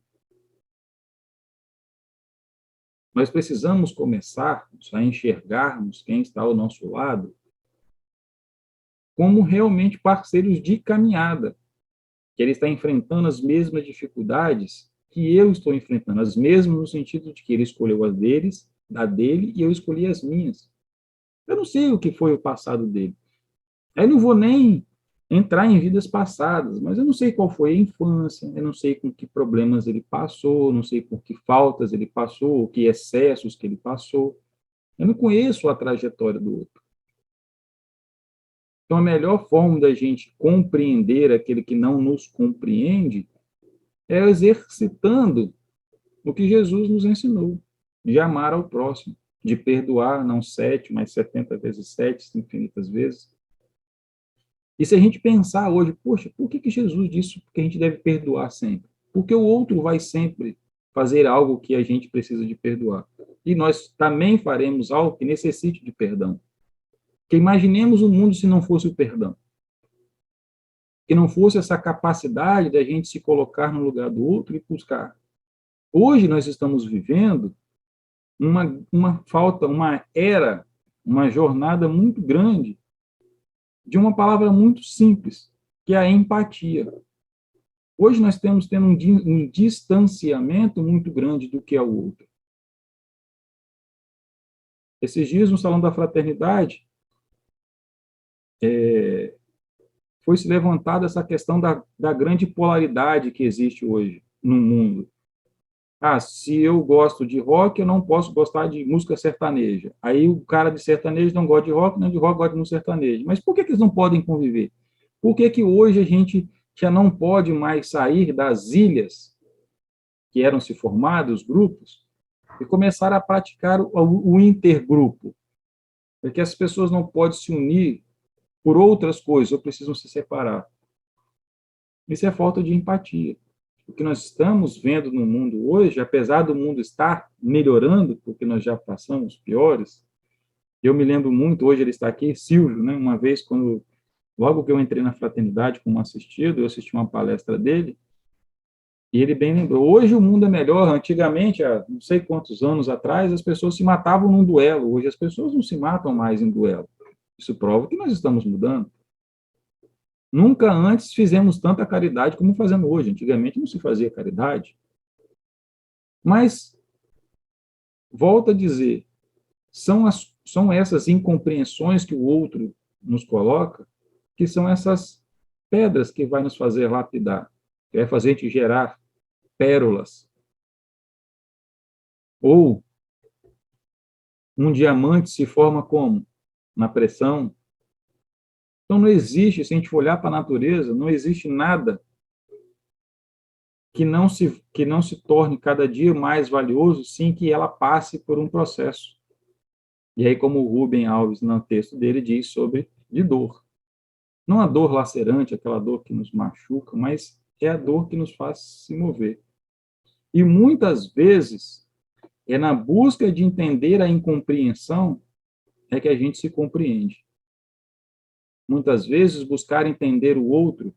Speaker 2: Nós precisamos começar a enxergarmos quem está ao nosso lado como realmente parceiros de caminhada, que ele está enfrentando as mesmas dificuldades que eu estou enfrentando, as mesmas no sentido de que ele escolheu as deles, da dele, e eu escolhi as minhas. Eu não sei o que foi o passado dele. Aí não vou nem entrar em vidas passadas, mas eu não sei qual foi a infância, eu não sei com que problemas ele passou, não sei por que faltas ele passou, que excessos que ele passou. Eu não conheço a trajetória do outro. Então, a melhor forma da gente compreender aquele que não nos compreende é exercitando o que Jesus nos ensinou, de amar ao próximo, de perdoar, não 7, mas 70 vezes 7, infinitas vezes. E se a gente pensar hoje, poxa, por que Jesus disse que a gente deve perdoar sempre? Porque o outro vai sempre fazer algo que a gente precisa de perdoar. E nós também faremos algo que necessite de perdão. Que imaginemos um mundo se não fosse o perdão. Que não fosse essa capacidade da gente se colocar no lugar do outro e buscar. Hoje nós estamos vivendo uma falta, uma era, uma jornada muito grande de uma palavra muito simples, que é a empatia. Hoje nós estamos tendo um distanciamento muito grande do que é o outro. Esses dias, no Salão da Fraternidade, foi se levantada essa questão da grande polaridade que existe hoje no mundo. Ah, se eu gosto de rock, eu não posso gostar de música sertaneja. Aí o cara de sertanejo não gosta de rock, não de rock gosta de música sertaneja. Mas por que eles não podem conviver? Por que hoje a gente já não pode mais sair das ilhas que eram se formados, os grupos, e começar a praticar o intergrupo? Porque as pessoas não podem se unir por outras coisas, ou precisam se separar. Isso é falta de empatia. O que nós estamos vendo no mundo hoje, apesar do mundo estar melhorando, porque nós já passamos piores, eu me lembro muito, hoje ele está aqui, Silvio, né? Uma vez, logo que eu entrei na fraternidade como assistido, eu assisti uma palestra dele, e ele bem lembrou, hoje o mundo é melhor, antigamente, há não sei quantos anos atrás, as pessoas se matavam num duelo, hoje as pessoas não se matam mais em duelo. Isso prova que nós estamos mudando. Nunca antes fizemos tanta caridade como fazemos hoje. Antigamente não se fazia caridade. Mas, volto a dizer, são essas incompreensões que o outro nos coloca, que são essas pedras que vai nos fazer lapidar, que vai fazer a gente gerar pérolas. Ou um diamante se forma como? Na pressão. Então não existe, se a gente for olhar para a natureza, não existe nada que não se torne cada dia mais valioso sem que ela passe por um processo. E aí, como o Rubem Alves, no texto dele, diz sobre de dor. Não a dor lacerante, aquela dor que nos machuca, mas é a dor que nos faz se mover. E muitas vezes, é na busca de entender a incompreensão é que a gente se compreende. Muitas vezes, buscar entender o outro.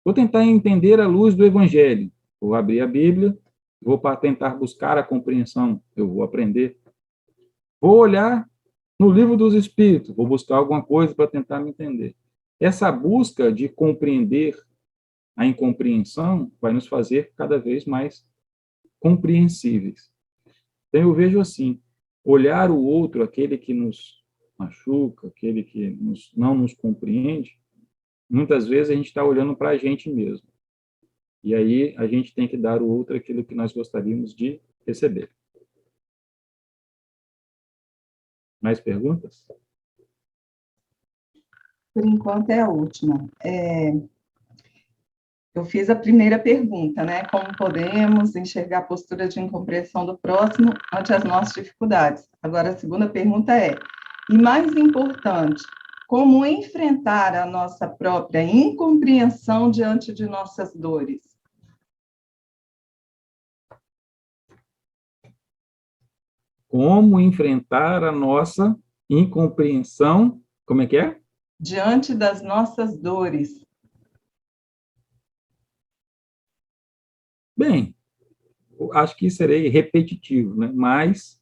Speaker 2: Vou tentar entender à luz do Evangelho. Vou abrir a Bíblia, vou tentar buscar a compreensão, eu vou aprender. Vou olhar no livro dos Espíritos, vou buscar alguma coisa para tentar me entender. Essa busca de compreender a incompreensão vai nos fazer cada vez mais compreensíveis. Então, eu vejo assim, olhar o outro, aquele que nos machuca, aquele que não nos compreende, muitas vezes a gente está olhando para a gente mesmo. E aí a gente tem que dar ao outro aquilo que nós gostaríamos de receber. Mais perguntas?
Speaker 3: Por enquanto é a última. Eu fiz a primeira pergunta, né? Como podemos enxergar a postura de incompreensão do próximo ante as nossas dificuldades? Agora, a segunda pergunta é, e mais importante, como enfrentar a nossa própria incompreensão diante de nossas dores?
Speaker 2: Como enfrentar a nossa incompreensão, como é que é?
Speaker 3: Diante das nossas dores.
Speaker 2: Bem, eu acho que serei repetitivo, né? Mas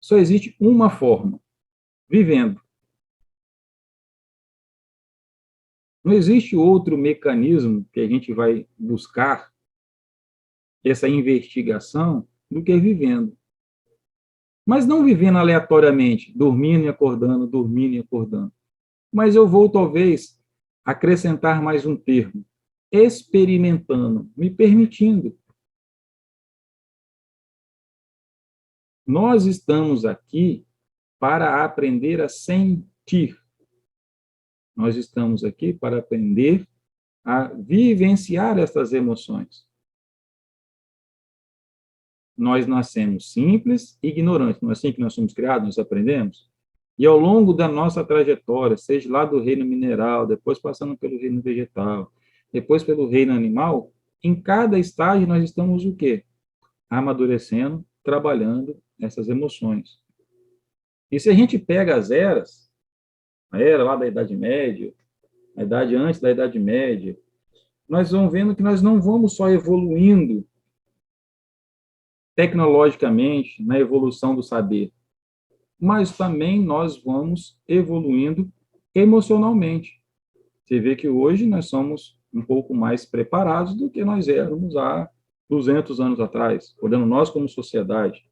Speaker 2: só existe uma forma, vivendo. Não existe outro mecanismo que a gente vai buscar essa investigação do que vivendo. Mas não vivendo aleatoriamente, dormindo e acordando, dormindo e acordando. Mas eu vou, talvez, acrescentar mais um termo, experimentando, me permitindo. Nós estamos aqui para aprender a sentir. Nós estamos aqui para aprender a vivenciar essas emoções. Nós nascemos simples e ignorantes. Não é assim que nós somos criados, nós aprendemos? E ao longo da nossa trajetória, seja lá do reino mineral, depois passando pelo reino vegetal, depois pelo reino animal, em cada estágio nós estamos o quê? Amadurecendo, trabalhando essas emoções. E se a gente pega as eras, a era lá da Idade Média, a idade antes da Idade Média, nós vamos vendo que nós não vamos só evoluindo tecnologicamente na evolução do saber, mas também nós vamos evoluindo emocionalmente. Você vê que hoje nós somos um pouco mais preparados do que nós éramos há 200 anos atrás, olhando nós como sociedade.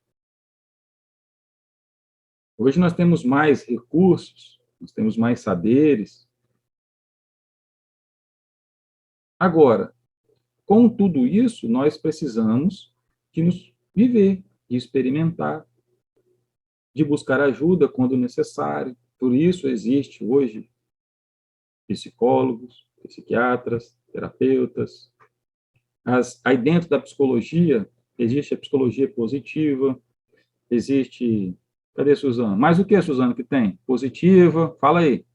Speaker 2: Hoje nós temos mais recursos, nós temos mais saberes. Agora, com tudo isso, nós precisamos de nos viver, de experimentar, de buscar ajuda quando necessário. Por isso existe hoje psicólogos, psiquiatras, terapeutas. Aí dentro da psicologia, existe a psicologia positiva, existe... Cadê a Suzana? Mais o que, Suzana, que tem? Positiva, fala aí.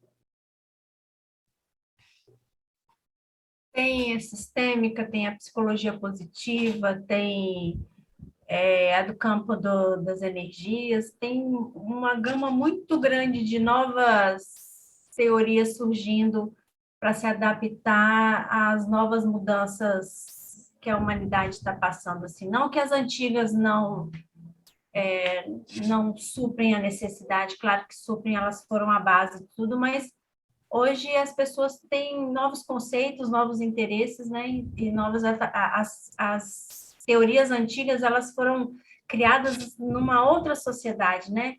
Speaker 1: Tem a sistêmica, tem a psicologia positiva, tem a do campo das energias, tem uma gama muito grande de novas teorias surgindo para se adaptar às novas mudanças que a humanidade está passando. Assim, não que as antigas não suprem a necessidade, claro que suprem, elas foram a base de tudo, mas hoje as pessoas têm novos conceitos, novos interesses, né? E novas as teorias antigas, elas foram criadas numa outra sociedade, né?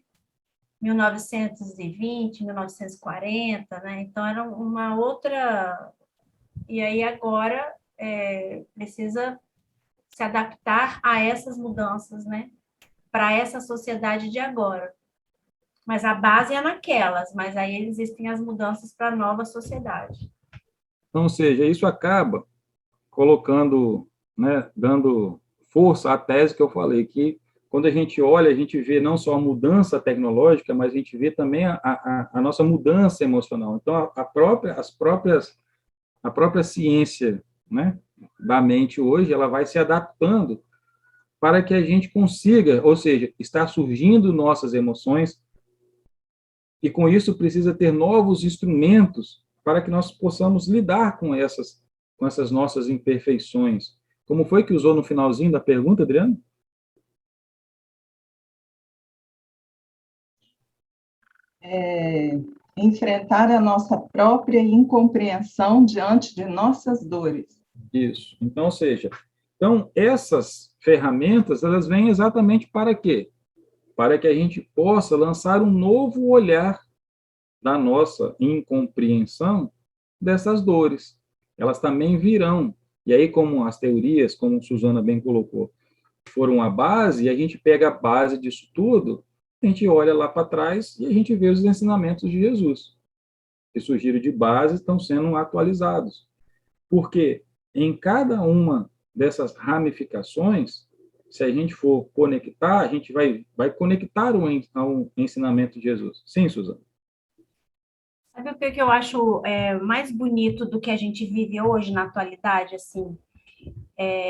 Speaker 1: 1920, 1940, né? Então era uma outra. E aí agora precisa se adaptar a essas mudanças, né? Para essa sociedade de agora. Mas a base é naquelas, mas aí existem as mudanças para a nova sociedade.
Speaker 2: Então, ou seja, isso acaba colocando, né, dando força à tese que eu falei, que quando a gente olha, a gente vê não só a mudança tecnológica, mas a gente vê também a nossa mudança emocional. Então, a própria ciência, né, da mente hoje, ela vai se adaptando para que a gente consiga, ou seja, está surgindo nossas emoções, e com isso precisa ter novos instrumentos para que nós possamos lidar com essas nossas imperfeições. Como foi que usou no finalzinho da pergunta, Adriano?
Speaker 3: Enfrentar a nossa própria incompreensão diante de nossas dores.
Speaker 2: Isso. Então, ou seja, essas ferramentas, elas vêm exatamente para quê? para que a gente possa lançar um novo olhar da nossa incompreensão dessas dores. Elas também virão. E aí, como as teorias, como Suzana bem colocou, foram a base, e a gente pega a base disso tudo, a gente olha lá para trás e a gente vê os ensinamentos de Jesus, que surgiram de base, estão sendo atualizados. Porque em cada uma dessas ramificações, se a gente for conectar, a gente vai conectar ao ensinamento de Jesus. Sim, Suzana?
Speaker 1: Sabe o que eu acho mais bonito do que a gente vive hoje na atualidade, assim?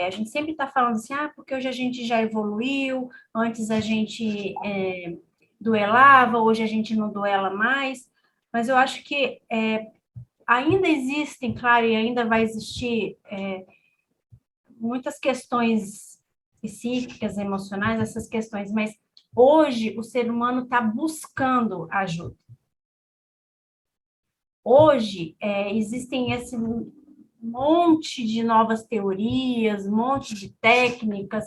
Speaker 1: A gente sempre está falando assim, porque hoje a gente já evoluiu, antes a gente duelava, hoje a gente não duela mais, mas eu acho que ainda existem, claro, e ainda vai existir muitas questões psíquicas, emocionais, essas questões, mas hoje o ser humano está buscando ajuda. Hoje existem esse monte de novas teorias, monte de técnicas,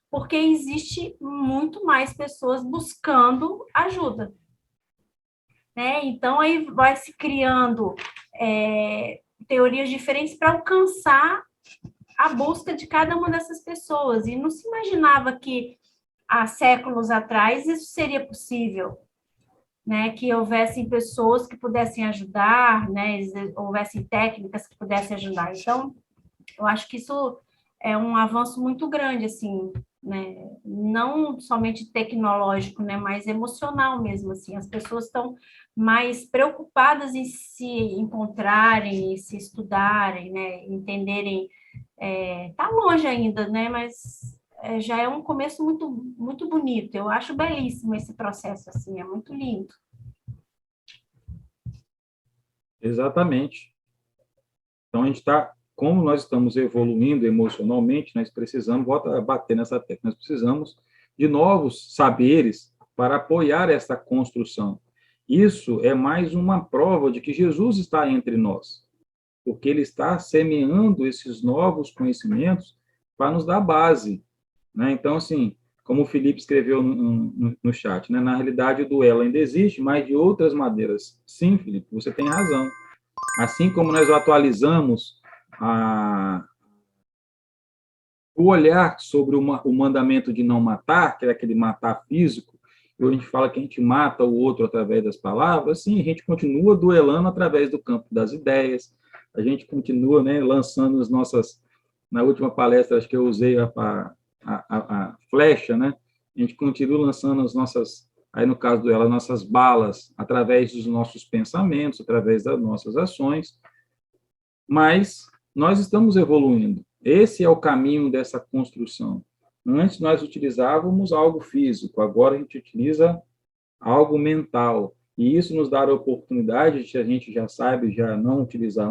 Speaker 1: porque existe muito mais pessoas buscando ajuda, né? Então aí vai se criando teorias diferentes para alcançar a busca de cada uma dessas pessoas. E não se imaginava que há séculos atrás isso seria possível, né, que houvessem pessoas que pudessem ajudar, né, houvessem técnicas que pudessem ajudar. Então, eu acho que isso é um avanço muito grande, assim, né, não somente tecnológico, né, mas emocional mesmo, assim, as pessoas estão mais preocupadas em se encontrarem, em se estudarem, né, entenderem, tá longe ainda, né, mas já é um começo muito, muito bonito. Eu acho belíssimo esse processo, assim, é muito lindo.
Speaker 2: Exatamente. Então, a gente está, como nós estamos evoluindo emocionalmente, nós precisamos, volta a bater nessa tecla, nós precisamos de novos saberes para apoiar essa construção. Isso é mais uma prova de que Jesus está entre nós, porque ele está semeando esses novos conhecimentos para nos dar base, né? Então, assim, como o Felipe escreveu no chat, né? Na realidade, o duelo ainda existe, mas de outras maneiras. Sim, Felipe, você tem razão. Assim como nós atualizamos o olhar sobre o mandamento de não matar, que é aquele matar físico, e a gente fala que a gente mata o outro através das palavras, sim, a gente continua duelando através do campo das ideias, a gente continua, né, lançando as nossas... Na última palestra, acho que eu usei a flecha, né? A gente continua lançando as nossas, aí no caso dela, nossas balas, através dos nossos pensamentos, através das nossas ações, mas nós estamos evoluindo. Esse é o caminho dessa construção. Antes nós utilizávamos algo físico, agora a gente utiliza algo mental. E isso nos dá a oportunidade de, a gente já sabe, já não utilizar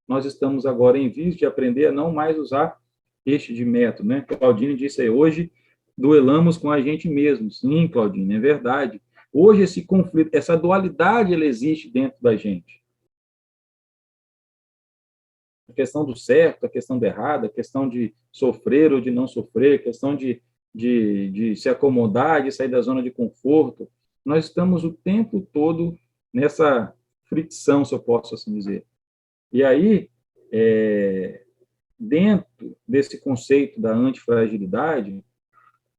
Speaker 2: nós estamos agora em vias de aprender a não mais usar este de método, né? Claudine disse aí, hoje duelamos com a gente mesmo. Sim, Claudine, é verdade. Hoje esse conflito, essa dualidade, ela existe dentro da gente. A questão do certo, a questão do errado, a questão de sofrer ou de não sofrer, a questão de se acomodar, de sair da zona de conforto. Nós estamos o tempo todo nessa fricção, se eu posso assim dizer. E aí, dentro desse conceito da antifragilidade,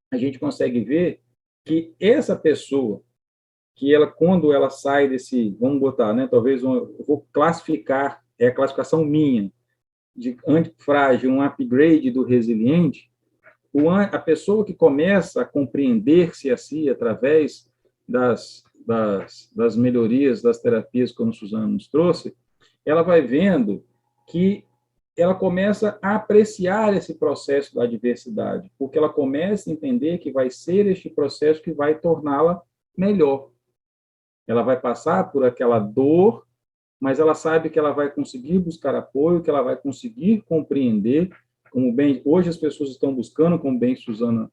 Speaker 2: a gente consegue ver que essa pessoa, que ela, quando ela sai desse, vamos botar, né, talvez eu vou classificar, é a classificação minha, de antifrágil, um upgrade do resiliente, a pessoa que começa a compreender-se a si através das melhorias, das terapias, como Suzana nos trouxe, ela vai vendo que ela começa a apreciar esse processo da adversidade, porque ela começa a entender que vai ser este processo que vai torná-la melhor. Ela vai passar por aquela dor, mas ela sabe que ela vai conseguir buscar apoio, que ela vai conseguir compreender, como bem hoje as pessoas estão buscando, como bem Suzana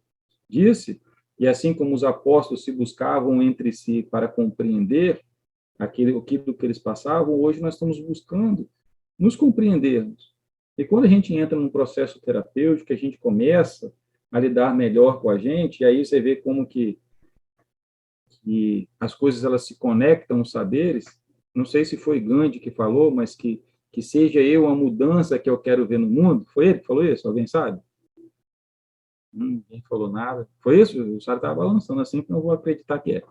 Speaker 2: disse, e assim como os apóstolos se buscavam entre si para compreender aquilo que eles passavam, hoje nós estamos buscando nos compreendermos. E quando a gente entra num processo terapêutico, a gente começa a lidar melhor com a gente, e aí você vê como que e as coisas elas se conectam, os saberes, não sei se foi Gandhi que falou, mas que seja eu a mudança que eu quero ver no mundo. Foi ele que falou isso? Alguém sabe? Ninguém falou nada. Foi isso? O Sara estava balançando assim, que eu não vou acreditar que é.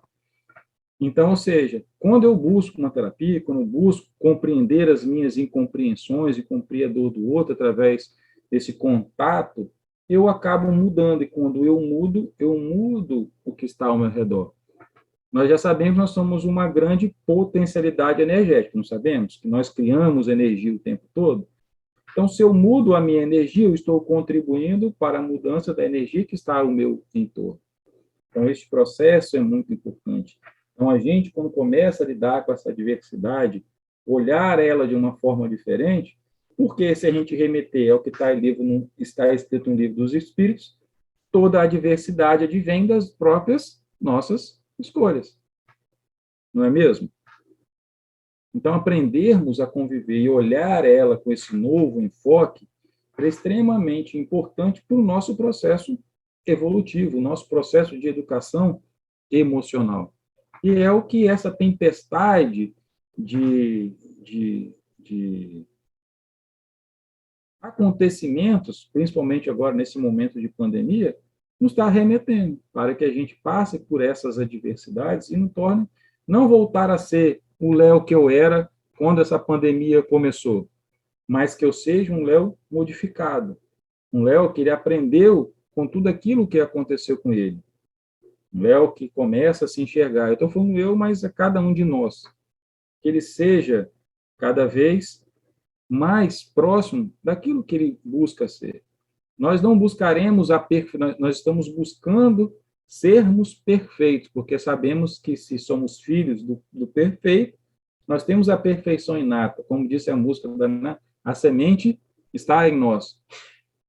Speaker 2: Então, ou seja, quando eu busco uma terapia, quando eu busco compreender as minhas incompreensões e compreender a dor do outro através desse contato, eu acabo mudando. E quando eu mudo o que está ao meu redor. Nós já sabemos que nós somos uma grande potencialidade energética, não sabemos? Que nós criamos energia o tempo todo. Então, se eu mudo a minha energia, eu estou contribuindo para a mudança da energia que está ao meu entorno. Então, este processo é muito importante. Então, a gente, quando começa a lidar com essa diversidade, olhar ela de uma forma diferente, porque se a gente remeter ao que está escrito no livro dos Espíritos, toda a diversidade advém das próprias nossas escolhas. Não é mesmo? Então, aprendermos a conviver e olhar ela com esse novo enfoque é extremamente importante para o nosso processo evolutivo, o nosso processo de educação emocional. E é o que essa tempestade de acontecimentos, principalmente agora nesse momento de pandemia, nos está remetendo, para que a gente passe por essas adversidades e não voltar a ser o Léo que eu era quando essa pandemia começou, mas que eu seja um Léo modificado, um Léo que ele aprendeu com tudo aquilo que aconteceu com ele, um Léo que começa a se enxergar. Eu estou falando eu, mas é cada um de nós, que ele seja cada vez mais próximo daquilo que ele busca ser. Nós não buscaremos nós estamos buscando sermos perfeitos, porque sabemos que se somos filhos do perfeito, nós temos a perfeição inata, como disse a música da Ana, a semente está em nós.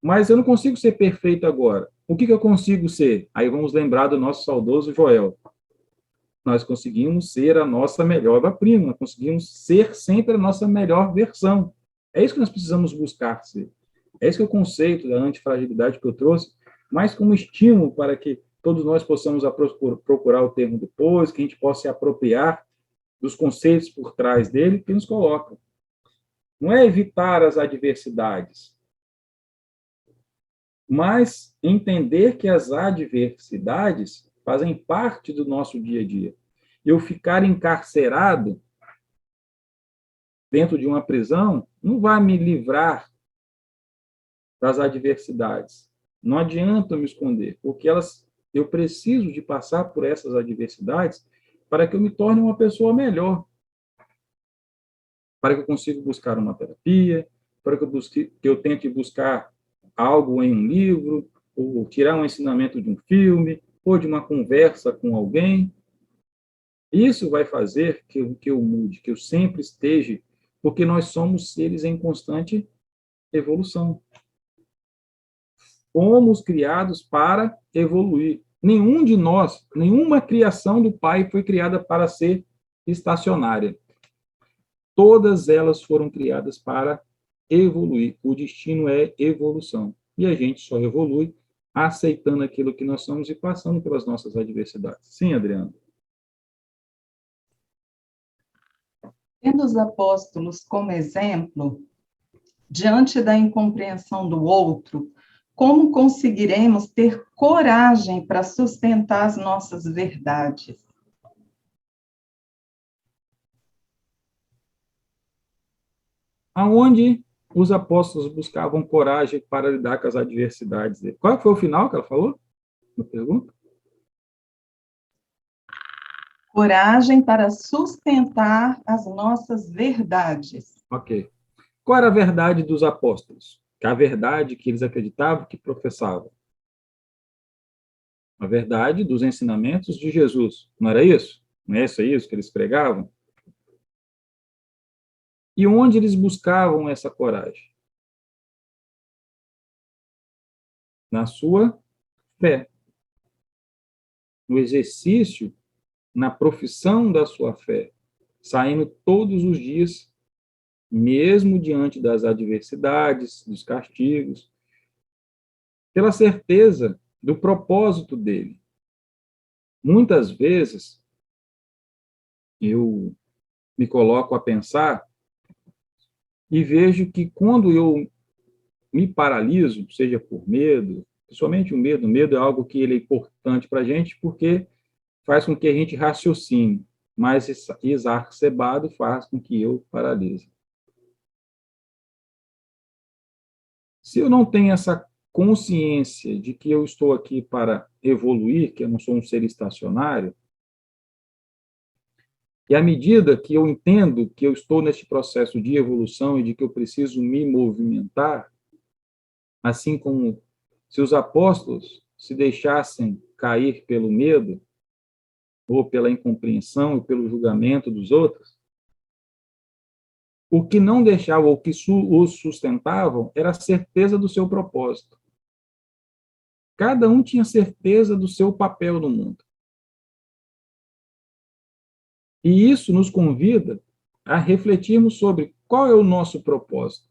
Speaker 2: Mas eu não consigo ser perfeito agora. O que eu consigo ser? Aí vamos lembrar do nosso saudoso Joel. Nós conseguimos ser a nossa melhor obra-prima, nós conseguimos ser sempre a nossa melhor versão. É isso que nós precisamos buscar ser. É esse que é o conceito da antifragilidade que eu trouxe, mais como estímulo para que todos nós possamos procurar o termo depois, que a gente possa se apropriar dos conceitos por trás dele que nos colocam. Não é evitar as adversidades, mas entender que as adversidades fazem parte do nosso dia a dia. Eu ficar encarcerado dentro de uma prisão não vai me livrar das adversidades. Não adianta eu me esconder, porque eu preciso de passar por essas adversidades para que eu me torne uma pessoa melhor, para que eu consiga buscar uma terapia, para que eu tente buscar algo em um livro, ou tirar um ensinamento de um filme, ou de uma conversa com alguém. Isso vai fazer que eu mude, que eu sempre esteja, porque nós somos seres em constante evolução. Fomos criados para evoluir. Nenhum de nós, nenhuma criação do Pai foi criada para ser estacionária. Todas elas foram criadas para evoluir. O destino é evolução. E a gente só evolui aceitando aquilo que nós somos e passando pelas nossas adversidades. Sim, Adriano?
Speaker 3: Tendo os apóstolos como exemplo, diante da incompreensão do outro, como conseguiremos ter coragem para sustentar as nossas verdades?
Speaker 2: Aonde os apóstolos buscavam coragem para lidar com as adversidades dele? Qual foi o final que ela falou? Na pergunta?
Speaker 3: Coragem para sustentar as nossas verdades.
Speaker 2: Ok. Qual era a verdade dos apóstolos? A verdade que eles acreditavam, que professavam. A verdade dos ensinamentos de Jesus. Não era isso? Não é isso que eles pregavam? E onde eles buscavam essa coragem? Na sua fé. No exercício, na profissão da sua fé. Saindo todos os dias, mesmo diante das adversidades, dos castigos, pela certeza do propósito dele. Muitas vezes, eu me coloco a pensar e vejo que quando eu me paraliso, seja por medo, principalmente o medo é algo que ele é importante para a gente porque faz com que a gente raciocine, mas exacerbado faz com que eu paralise. Se eu não tenho essa consciência de que eu estou aqui para evoluir, que eu não sou um ser estacionário, e à medida que eu entendo que eu estou neste processo de evolução e de que eu preciso me movimentar, assim como se os apóstolos se deixassem cair pelo medo, ou pela incompreensão e pelo julgamento dos outros, o que não deixava, ou que os sustentavam, era a certeza do seu propósito. Cada um tinha certeza do seu papel no mundo. E isso nos convida a refletirmos sobre qual é o nosso propósito.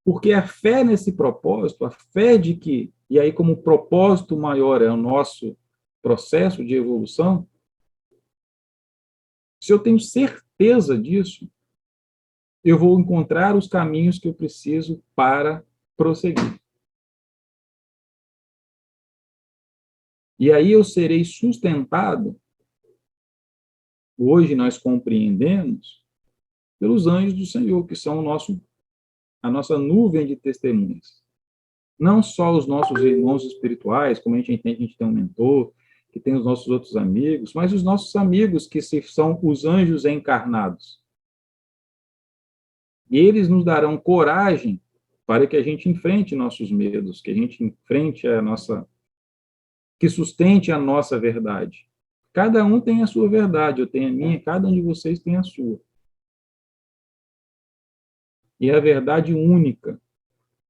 Speaker 2: Porque a fé nesse propósito, a fé de que, e aí como o propósito maior é o nosso processo de evolução, se eu tenho certeza disso, eu vou encontrar os caminhos que eu preciso para prosseguir. E aí eu serei sustentado, hoje nós compreendemos, pelos anjos do Senhor, que são a nossa nuvem de testemunhas. Não só os nossos irmãos espirituais, como a gente entende, a gente tem um mentor, que tem os nossos outros amigos, mas os nossos amigos, que são os anjos encarnados. E eles nos darão coragem para que a gente enfrente nossos medos, que a gente enfrente que sustente a nossa verdade. Cada um tem a sua verdade, eu tenho a minha, cada um de vocês tem a sua. E é a verdade única,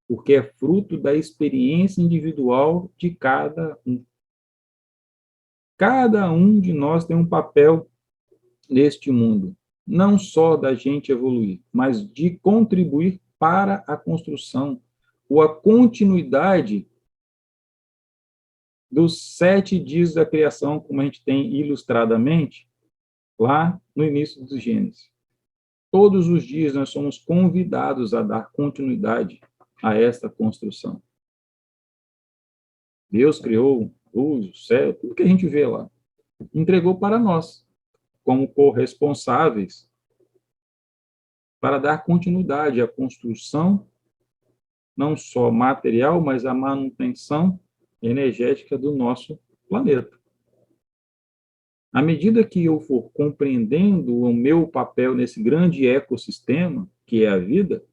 Speaker 2: porque é fruto da experiência individual de cada um. Cada um de nós tem um papel neste mundo, não só da gente evoluir, mas de contribuir para a construção ou a continuidade dos 7 dias da criação, como a gente tem ilustradamente lá no início do Gênesis. Todos os dias nós somos convidados a dar continuidade a esta construção. Deus criou luz, o céu, tudo que a gente vê lá, entregou para nós, como corresponsáveis para dar continuidade à construção, não só material, mas à manutenção energética do nosso planeta. À medida que eu for compreendendo o meu papel nesse grande ecossistema, que é a vida,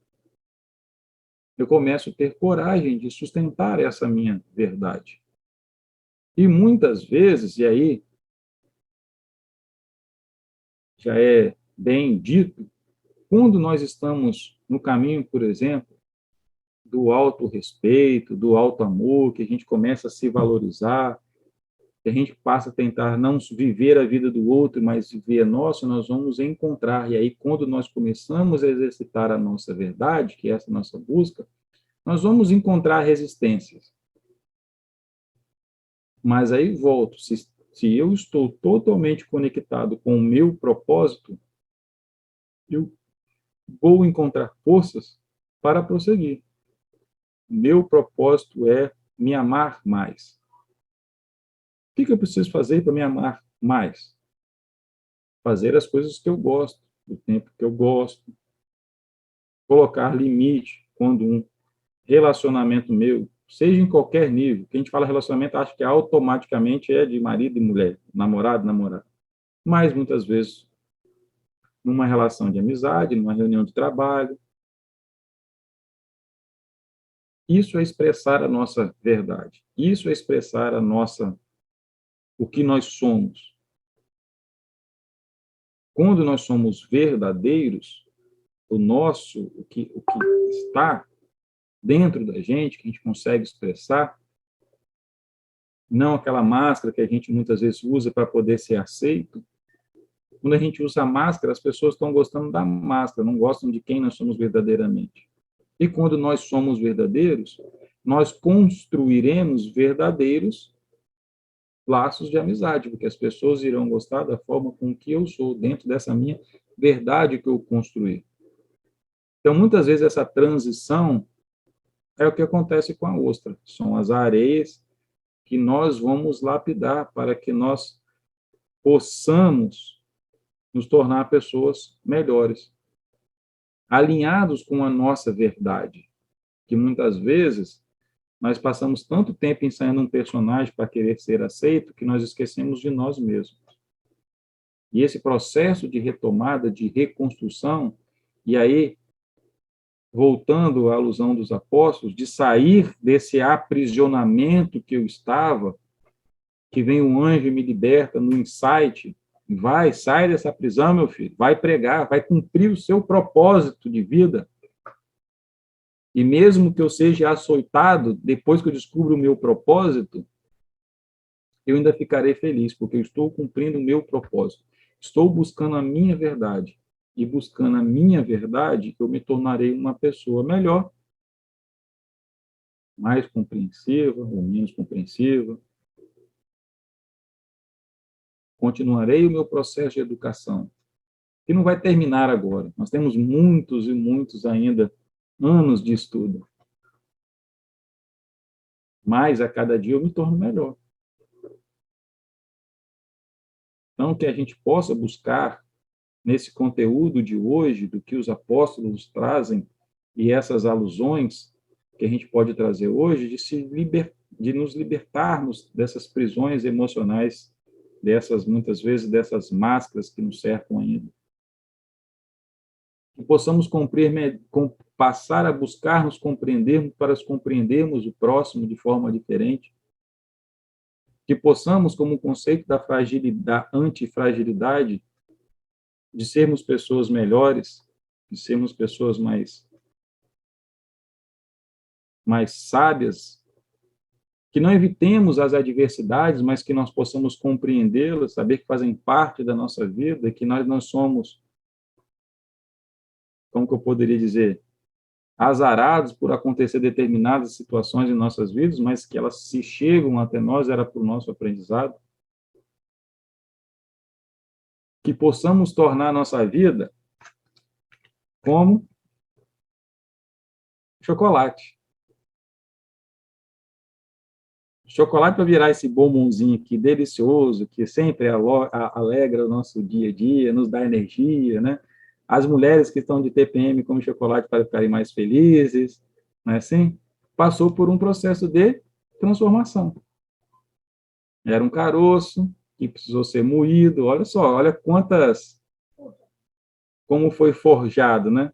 Speaker 2: eu começo a ter coragem de sustentar essa minha verdade. E muitas vezes, e aí já é bem dito, quando nós estamos no caminho, por exemplo, do autorrespeito, do auto-amor, que a gente começa a se valorizar, que a gente passa a tentar não viver a vida do outro, mas viver a nossa, nós vamos encontrar. E aí, quando nós começamos a exercitar a nossa verdade, que é essa nossa busca, nós vamos encontrar resistências. Mas aí volto, se eu estou totalmente conectado com o meu propósito, eu vou encontrar forças para prosseguir. Meu propósito é me amar mais. O que eu preciso fazer para me amar mais? Fazer as coisas que eu gosto, do tempo que eu gosto. Colocar limite quando um relacionamento meu, seja em qualquer nível, que a gente fala relacionamento, acha que automaticamente é de marido e mulher, namorado, namorada. Mas, muitas vezes, numa relação de amizade, numa reunião de trabalho, isso é expressar a nossa verdade. Isso é expressar o que nós somos. Quando nós somos verdadeiros, o que está dentro da gente, que a gente consegue expressar, não aquela máscara que a gente muitas vezes usa para poder ser aceito. Quando a gente usa a máscara, as pessoas estão gostando da máscara, não gostam de quem nós somos verdadeiramente. E quando nós somos verdadeiros, nós construiremos verdadeiros laços de amizade, porque as pessoas irão gostar da forma com que eu sou, dentro dessa minha verdade que eu construí. Então, muitas vezes, essa transição é o que acontece com a ostra. São as areias que nós vamos lapidar para que nós possamos nos tornar pessoas melhores, alinhados com a nossa verdade, que muitas vezes nós passamos tanto tempo ensaiando um personagem para querer ser aceito que nós esquecemos de nós mesmos. E esse processo de retomada, de reconstrução, e aí, voltando à alusão dos apóstolos, de sair desse aprisionamento que eu estava, que vem um anjo e me liberta no insight, sai dessa prisão, meu filho, vai pregar, vai cumprir o seu propósito de vida. E mesmo que eu seja açoitado, depois que eu descubro o meu propósito, eu ainda ficarei feliz, porque eu estou cumprindo o meu propósito. Estou buscando a minha verdade. E buscando a minha verdade, eu me tornarei uma pessoa melhor, mais compreensiva ou menos compreensiva. Continuarei o meu processo de educação, que não vai terminar agora. Nós temos muitos e muitos ainda anos de estudo. Mas a cada dia eu me torno melhor. Então, que a gente possa buscar nesse conteúdo de hoje, do que os apóstolos trazem, e essas alusões que a gente pode trazer hoje, de nos libertarmos dessas prisões emocionais, muitas vezes, dessas máscaras que nos cercam ainda. Que possamos passar a buscar nos compreendermos para compreendermos o próximo de forma diferente. Que possamos, como o conceito da antifragilidade, de sermos pessoas melhores, de sermos pessoas mais sábias, que não evitemos as adversidades, mas que nós possamos compreendê-las, saber que fazem parte da nossa vida, que nós não somos, como que eu poderia dizer, azarados por acontecer determinadas situações em nossas vidas, mas que elas, se chegam até nós, era para o nosso aprendizado. Que possamos tornar a nossa vida como chocolate. Chocolate para virar esse bombonzinho aqui, delicioso, que sempre alegra o nosso dia a dia, nos dá energia, né? As mulheres que estão de TPM comem chocolate para ficarem mais felizes, não é assim? Passou por um processo de transformação. Era um caroço que precisou ser moído, olha só, olha como foi forjado, né?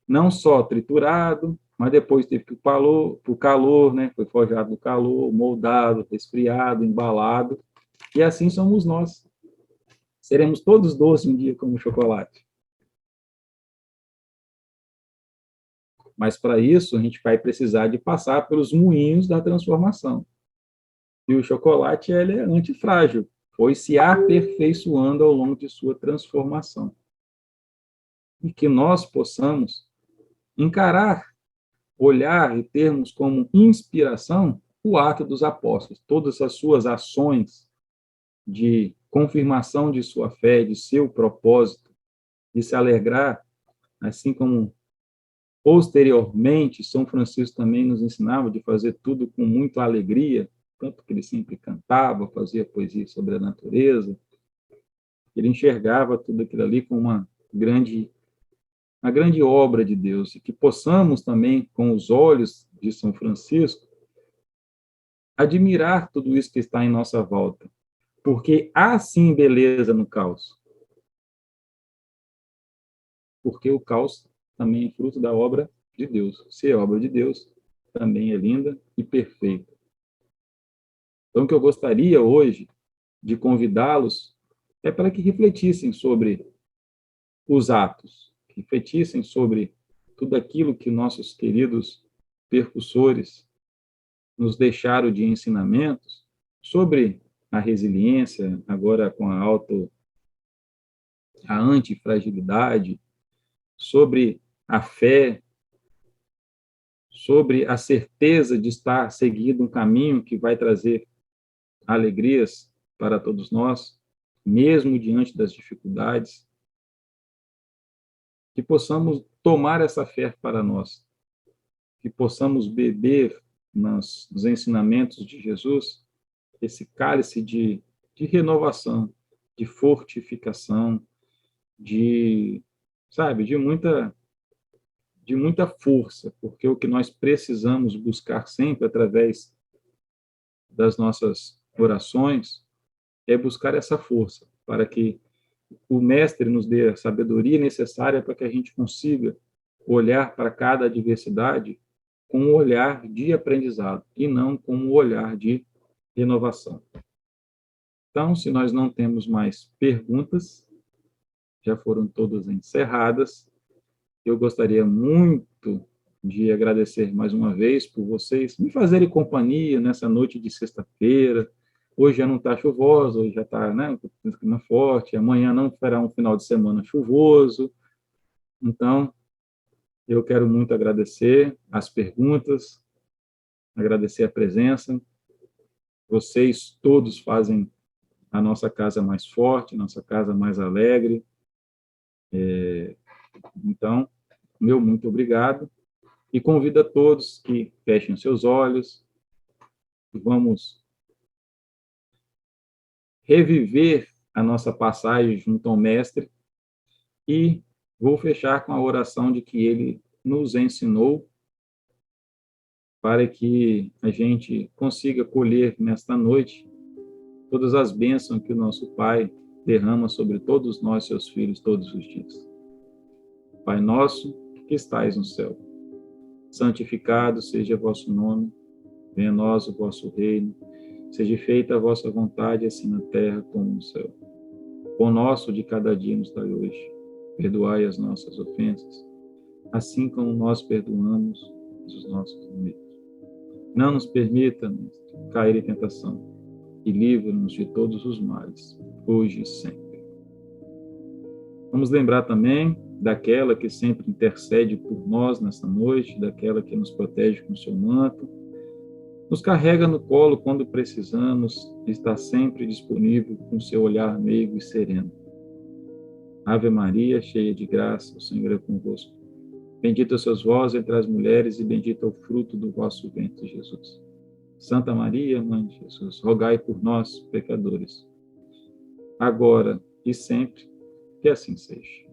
Speaker 2: Não só triturado, mas depois teve que ir para o calor, né? Foi forjado no calor, moldado, resfriado, embalado, e assim somos nós. Seremos todos doces um dia como chocolate. Mas para isso a gente vai precisar de passar pelos moinhos da transformação. E o chocolate ele é antifrágil, foi se aperfeiçoando ao longo de sua transformação. E que nós possamos encarar, olhar e termos como inspiração o ato dos apóstolos, todas as suas ações de confirmação de sua fé, de seu propósito, de se alegrar, assim como posteriormente São Francisco também nos ensinava de fazer tudo com muita alegria, tanto que ele sempre cantava, fazia poesia sobre a natureza, ele enxergava tudo aquilo ali como uma grande obra de Deus, e que possamos também, com os olhos de São Francisco, admirar tudo isso que está em nossa volta, porque há sim beleza no caos, porque o caos também é fruto da obra de Deus. Se é obra de Deus, também é linda e perfeita. Então, o que eu gostaria hoje de convidá-los é para que refletissem sobre os atos, que refletissem sobre tudo aquilo que nossos queridos percussores nos deixaram de ensinamentos, sobre a resiliência, agora com a antifragilidade, sobre a fé, sobre a certeza de estar seguindo um caminho que vai trazer alegrias para todos nós, mesmo diante das dificuldades, que possamos tomar essa fé para nós, que possamos beber nos ensinamentos de Jesus esse cálice de renovação, de fortificação, de, sabe, de muita força, porque o que nós precisamos buscar sempre através das nossas orações é buscar essa força, para que o Mestre nos dê a sabedoria necessária para que a gente consiga olhar para cada adversidade com um olhar de aprendizado e não com um olhar de renovação. Então, se nós não temos mais perguntas, já foram todas encerradas, eu gostaria muito de agradecer mais uma vez por vocês me fazerem companhia nessa noite de sexta-feira. Hoje já não está chuvoso, hoje já está, né, um clima forte, amanhã não será um final de semana chuvoso. Então, eu quero muito agradecer as perguntas, agradecer a presença. Vocês todos fazem a nossa casa mais forte, nossa casa mais alegre. Então, meu muito obrigado. E convido a todos que fechem seus olhos, vamos reviver a nossa passagem junto ao Mestre e vou fechar com a oração de que ele nos ensinou para que a gente consiga colher nesta noite todas as bênçãos que o nosso Pai derrama sobre todos nós, seus filhos, todos os dias. Pai nosso, que estais no céu, santificado seja o vosso nome, venha a nós o vosso reino, seja feita a vossa vontade, assim na terra como no céu. O pão nosso de cada dia nos dai hoje. Perdoai as nossas ofensas, assim como nós perdoamos os nossos inimigos. Não nos permita cair em tentação e livra-nos de todos os males, hoje e sempre. Vamos lembrar também daquela que sempre intercede por nós nessa noite, daquela que nos protege com seu manto, nos carrega no colo quando precisamos e está sempre disponível com seu olhar meigo e sereno. Ave Maria, cheia de graça, o Senhor é convosco. Bendita sois vós entre as mulheres e bendito é o fruto do vosso ventre, Jesus. Santa Maria, Mãe de Jesus, rogai por nós, pecadores, agora e sempre, que assim seja.